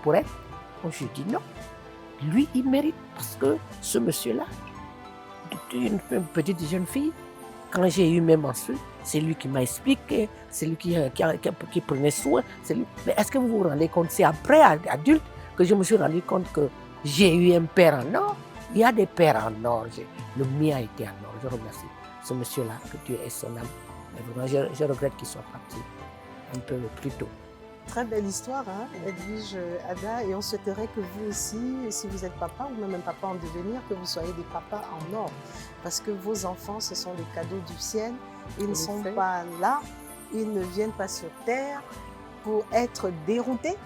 Donc je dis non. Lui, il mérite parce que ce monsieur-là, une petite jeune fille, quand j'ai eu mes menstrues, c'est lui qui m'a expliqué, c'est lui qui prenait soin. Mais est-ce que vous vous rendez compte, c'est après, adulte, que je me suis rendu compte que j'ai eu un père en or. Il y a des pères en or. Le mien a été en or. Je remercie ce monsieur-là, que Dieu ait son âme. Mais vraiment, je regrette qu'il soit parti un peu plus tôt. Très belle histoire, Edwige Ada. Et on souhaiterait que vous aussi, si vous êtes papa ou même un papa en devenir, que vous soyez des papas en or. Parce que vos enfants, ce sont des cadeaux du ciel. Ils ne sont pas là, ils ne viennent pas sur terre pour être déroutés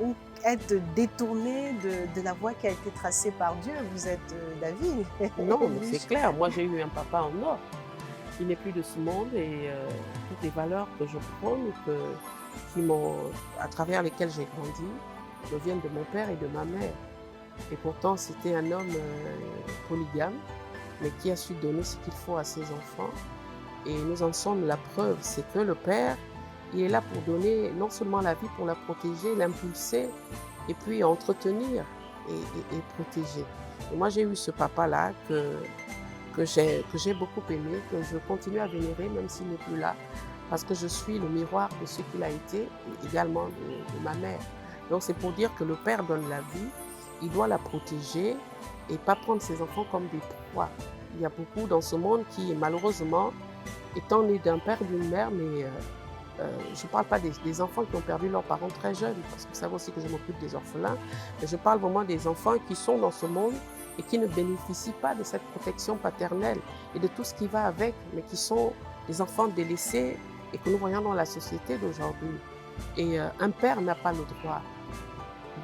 ou être détournés de la voie qui a été tracée par Dieu. Vous êtes David. Non, mais c'est clair. Moi, j'ai eu un papa en or. Il n'est plus de ce monde et toutes les valeurs que je prône, à travers lesquelles j'ai grandi, me viennent de mon père et de ma mère. Et pourtant, c'était un homme polygame, mais qui a su donner ce qu'il faut à ses enfants. Et nous en sommes la preuve, c'est que le père, il est là pour donner non seulement la vie, pour la protéger, l'impulser, et puis entretenir et protéger. Et moi, j'ai eu ce papa-là que j'ai beaucoup aimé, que je continue à vénérer, même s'il n'est plus là, parce que je suis le miroir de ce qu'il a été, et également de ma mère. Donc c'est pour dire que le père donne la vie, il doit la protéger et pas prendre ses enfants comme des proies. Il y a beaucoup dans ce monde qui, malheureusement, étant nés d'un père, d'une mère, mais je ne parle pas des enfants qui ont perdu leurs parents très jeunes, parce que vous savez aussi que je m'occupe des orphelins, mais je parle vraiment des enfants qui sont dans ce monde et qui ne bénéficient pas de cette protection paternelle et de tout ce qui va avec, mais qui sont des enfants délaissés et que nous voyons dans la société d'aujourd'hui. Et un père n'a pas le droit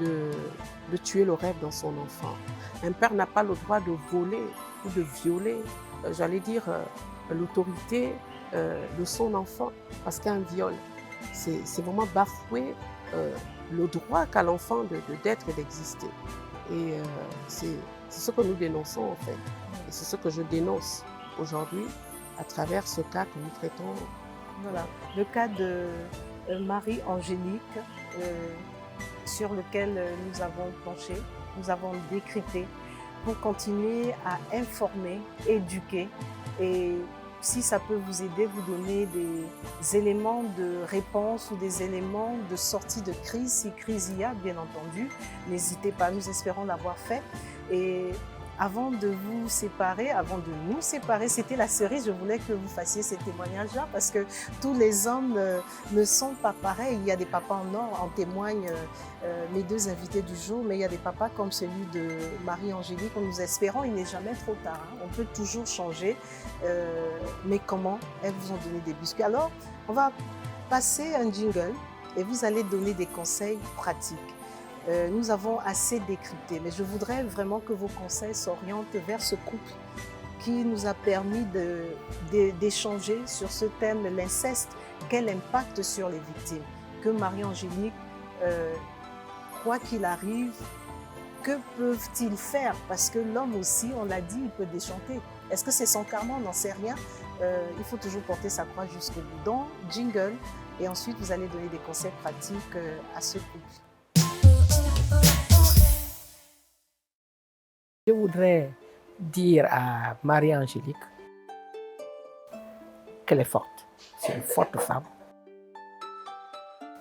de tuer le rêve dans son enfant. Un père n'a pas le droit de voler ou de violer, j'allais dire, l'autorité de son enfant, parce qu'un viol, c'est vraiment bafouer le droit qu'a l'enfant d'être et d'exister. Et c'est ce que nous dénonçons en fait. Et c'est ce que je dénonce aujourd'hui à travers ce cas que nous traitons. Voilà, le cas de Marie-Angélique, sur lequel nous avons planché, nous avons décrypté pour continuer à informer, éduquer et si ça peut vous aider, vous donner des éléments de réponse ou des éléments de sortie de crise, si crise il y a, bien entendu. N'hésitez pas, nous espérons l'avoir fait. Et avant de vous séparer, avant de nous séparer, c'était la cerise. Je voulais que vous fassiez ces témoignages-là parce que tous les hommes ne sont pas pareils. Il y a des papas en or, en témoignent mes deux invités du jour, mais il y a des papas comme celui de Marie-Angélique. Nous espérons, il n'est jamais trop tard. Hein. On peut toujours changer. Mais comment? Elles vous ont donné des biscuits. Alors, on va passer un jingle et vous allez donner des conseils pratiques. Nous avons assez décrypté, mais je voudrais vraiment que vos conseils s'orientent vers ce couple qui nous a permis d'échanger sur ce thème, l'inceste, quel impact sur les victimes. Que Marie-Angélique, quoi qu'il arrive, que peuvent-ils faire? Parce que l'homme aussi, on l'a dit, il peut déchanter. Est-ce que c'est son karma? On n'en sait rien. Il faut toujours porter sa croix jusqu'au bout. Donc, jingle, et ensuite vous allez donner des conseils pratiques à ce couple. Je voudrais dire à Marie-Angélique qu'elle est forte. C'est une forte femme.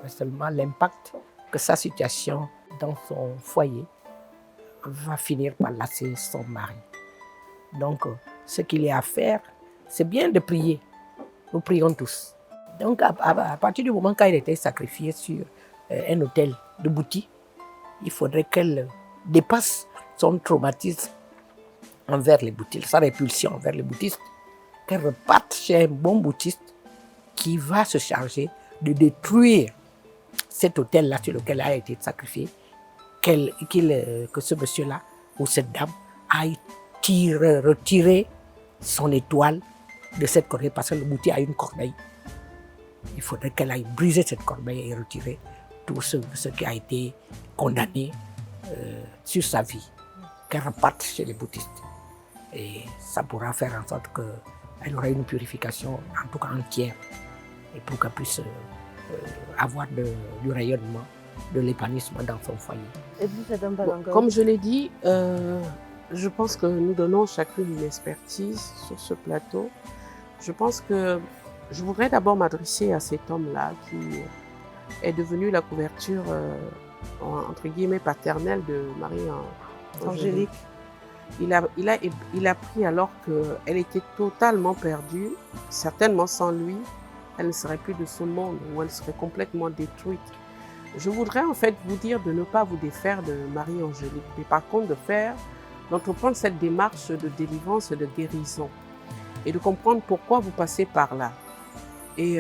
Mais seulement l'impact que sa situation dans son foyer va finir par lasser son mari. Donc, ce qu'il y a à faire, c'est bien de prier. Nous prions tous. Donc, à partir du moment où il était sacrifié sur un autel de Bouti, il faudrait qu'elle dépasse son traumatisme envers les bouddhistes, sa répulsion envers les bouddhistes, qu'elle reparte chez un bon bouddhiste qui va se charger de détruire cet autel-là sur lequel elle a été sacrifiée, que ce monsieur-là ou cette dame aille retirer son étoile de cette corbeille, parce que le bouddhiste a une corbeille. Il faudrait qu'elle aille briser cette corbeille et retirer tout ce qui a été condamné sur sa vie, qu'elle reparte chez les bouddhistes. Et ça pourra faire en sorte qu'elle aura une purification, en tout cas entière, et pour qu'elle puisse avoir du rayonnement, de l'épanouissement dans son foyer. Comme je l'ai dit, je pense que nous donnons chacune une expertise sur ce plateau. Je pense que je voudrais d'abord m'adresser à cet homme-là qui est devenu la couverture entre guillemets paternelle de Marie-Angélique. Il a pris alors qu'elle était totalement perdue. Certainement sans lui, elle ne serait plus de ce monde ou elle serait complètement détruite. Je voudrais en fait vous dire de ne pas vous défaire de Marie-Angélique, mais par contre d'entreprendre cette démarche de délivrance et de guérison et de comprendre pourquoi vous passez par là. Et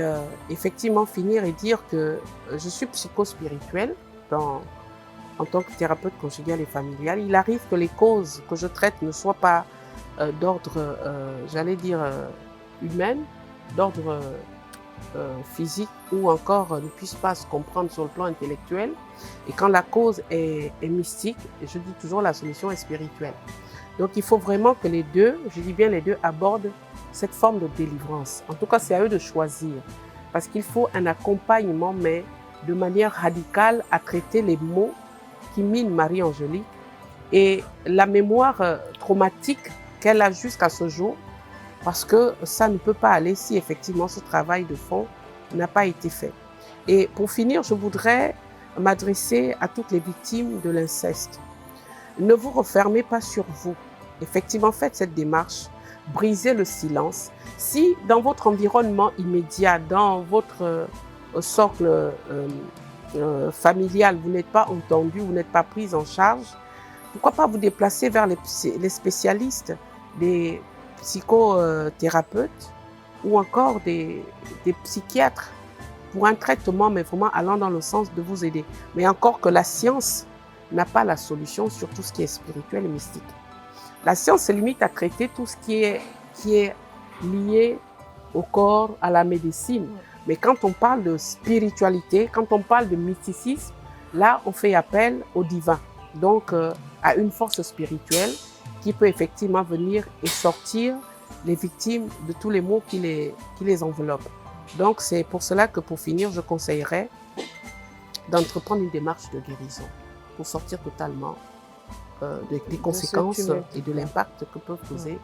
effectivement finir et dire que je suis psychospirituelle en tant que thérapeute conjugale et familiale. Il arrive que les causes que je traite ne soient pas d'ordre, j'allais dire, humain, d'ordre physique ou encore ne puissent pas se comprendre sur le plan intellectuel. Et quand la cause est mystique, je dis toujours la solution est spirituelle. Donc il faut vraiment que les deux, je dis bien les deux, abordent cette forme de délivrance. En tout cas, c'est à eux de choisir. Parce qu'il faut un accompagnement, mais de manière radicale, à traiter les maux qui minent Marie-Angélique et la mémoire traumatique qu'elle a jusqu'à ce jour, parce que ça ne peut pas aller si effectivement ce travail de fond n'a pas été fait. Et pour finir, je voudrais m'adresser à toutes les victimes de l'inceste. Ne vous refermez pas sur vous. Effectivement, faites cette démarche, brisez le silence. Si dans votre environnement immédiat, dans votre socle familial, vous n'êtes pas entendu, vous n'êtes pas prise en charge, pourquoi pas vous déplacer vers les spécialistes, des psychothérapeutes ou encore des psychiatres pour un traitement, mais vraiment allant dans le sens de vous aider. Mais encore que la science n'a pas la solution sur tout ce qui est spirituel et mystique. La science se limite à traiter tout ce qui est lié au corps, à la médecine. Mais quand on parle de spiritualité, quand on parle de mysticisme, là, on fait appel au divin. Donc, à une force spirituelle qui peut effectivement venir et sortir les victimes de tous les maux qui les enveloppent. Donc, c'est pour cela que pour finir, je conseillerais d'entreprendre une démarche de guérison pour sortir totalement des conséquences et de l'impact que peuvent causer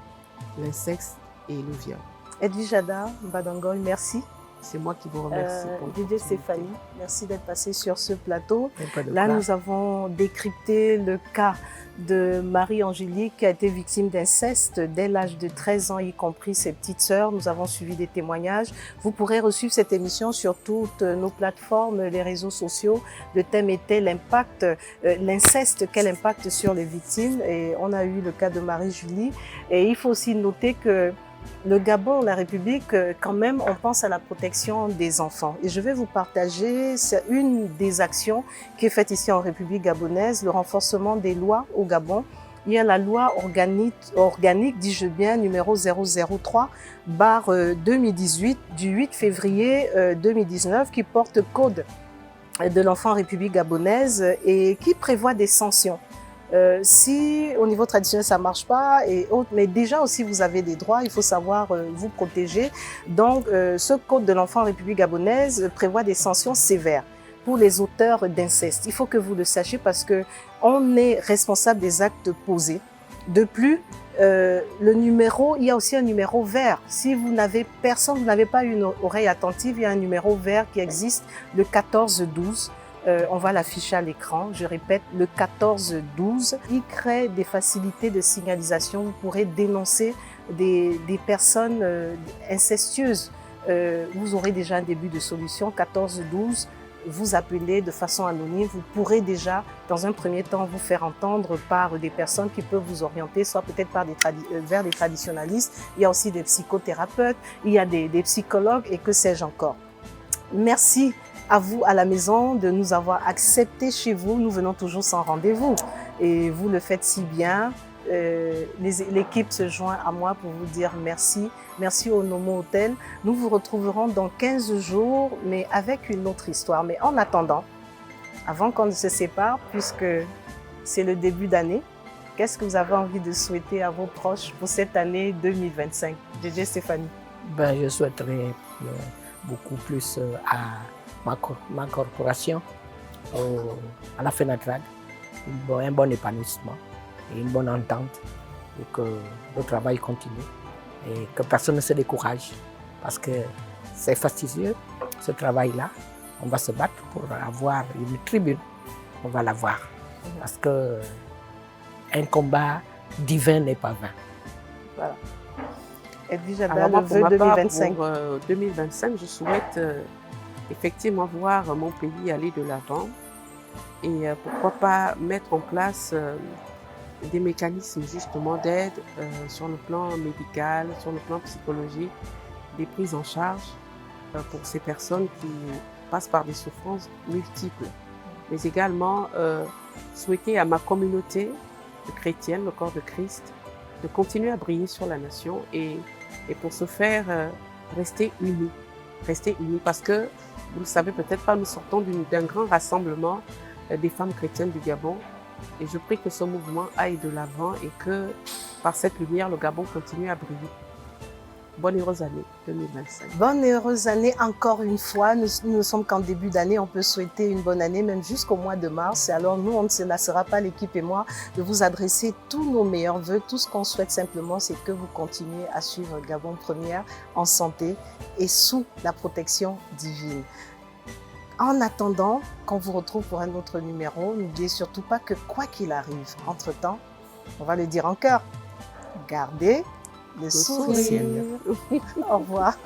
l'inceste et le viol. Edwige Jada Mbadangol, merci C'est moi qui vous remercie. pour DJ Stéphanie, merci d'être passée sur ce plateau. Pas de Là, quoi. nous avons décrypté le cas de Marie-Angélique qui a été victime d'inceste dès l'âge de 13 ans, y compris ses petites sœurs. Nous avons suivi des témoignages. Vous pourrez resuivre cette émission sur toutes nos plateformes, les réseaux sociaux. Le thème était l'impact, l'inceste, quel impact sur les victimes. Et on a eu le cas de Marie-Julie. Et il faut aussi noter que le Gabon, la République, quand même, on pense à la protection des enfants. Et je vais vous partager une des actions qui est faite ici en République gabonaise, le renforcement des lois au Gabon. Il y a la loi organique, dis-je bien, numéro 003/2018 du 8 février 2019 qui porte code de l'enfant en République gabonaise et qui prévoit des sanctions. Si au niveau traditionnel ça marche pas et autres, mais déjà aussi vous avez des droits, il faut savoir vous protéger. Donc ce code de l'enfant en République gabonaise prévoit des sanctions sévères pour les auteurs d'inceste. Il faut que vous le sachiez parce que on est responsable des actes posés. De plus, le numéro, il y a aussi un numéro vert. Si vous n'avez personne, vous n'avez pas une oreille attentive, il y a un numéro vert qui existe, le 1412. On va l'afficher à l'écran, je répète, le 1412. Il crée des facilités de signalisation. Vous pourrez dénoncer des personnes incestueuses. Vous aurez déjà un début de solution. 1412, vous appelez de façon anonyme. Vous pourrez déjà, dans un premier temps, vous faire entendre par des personnes qui peuvent vous orienter, soit peut-être vers des traditionalistes. Il y a aussi des psychothérapeutes, il y a des psychologues et que sais-je encore. Merci à vous à la maison de nous avoir acceptés chez vous. Nous venons toujours sans rendez-vous et vous le faites si bien. L'équipe se joint à moi pour vous dire merci. Merci au Nomo Hotel. Nous vous retrouverons dans 15 jours, mais avec une autre histoire. Mais en attendant, avant qu'on ne se sépare, puisque c'est le début d'année, qu'est-ce que vous avez envie de souhaiter à vos proches pour cette année 2025? DJ Stéphanie. Je souhaiterais beaucoup plus à ma corporation, à la FENATRAG, un bon épanouissement et une bonne entente et que le travail continue et que personne ne se décourage parce que c'est fastidieux ce travail-là. On va se battre pour avoir une tribune, on va l'avoir parce que un combat divin n'est pas vain. Voilà. Edwige Jada, Alors moi, le pour vœu ma part, 2025. pour 2025, je souhaite effectivement voir mon pays aller de l'avant et pourquoi pas mettre en place des mécanismes justement d'aide sur le plan médical, sur le plan psychologique, des prises en charge pour ces personnes qui passent par des souffrances multiples. Mais également souhaiter à ma communauté chrétienne, le corps de Christ, de continuer à briller sur la nation et pour ce faire, rester unis. Rester unis parce que, vous le savez peut-être pas, nous sortons d'un grand rassemblement des femmes chrétiennes du Gabon. Et je prie que ce mouvement aille de l'avant et que, par cette lumière, le Gabon continue à briller. Bonne et heureuse année 2025. Bonne et heureuse année encore une fois. Nous ne sommes qu'en début d'année. On peut souhaiter une bonne année même jusqu'au mois de mars. Et alors nous, on ne se lassera pas, l'équipe et moi, de vous adresser tous nos meilleurs vœux. Tout ce qu'on souhaite simplement, c'est que vous continuez à suivre Gabon Première en santé et sous la protection divine. En attendant qu'on vous retrouve pour un autre numéro, n'oubliez surtout pas que quoi qu'il arrive, entre-temps, on va le dire en chœur, gardez le sourire. Au revoir.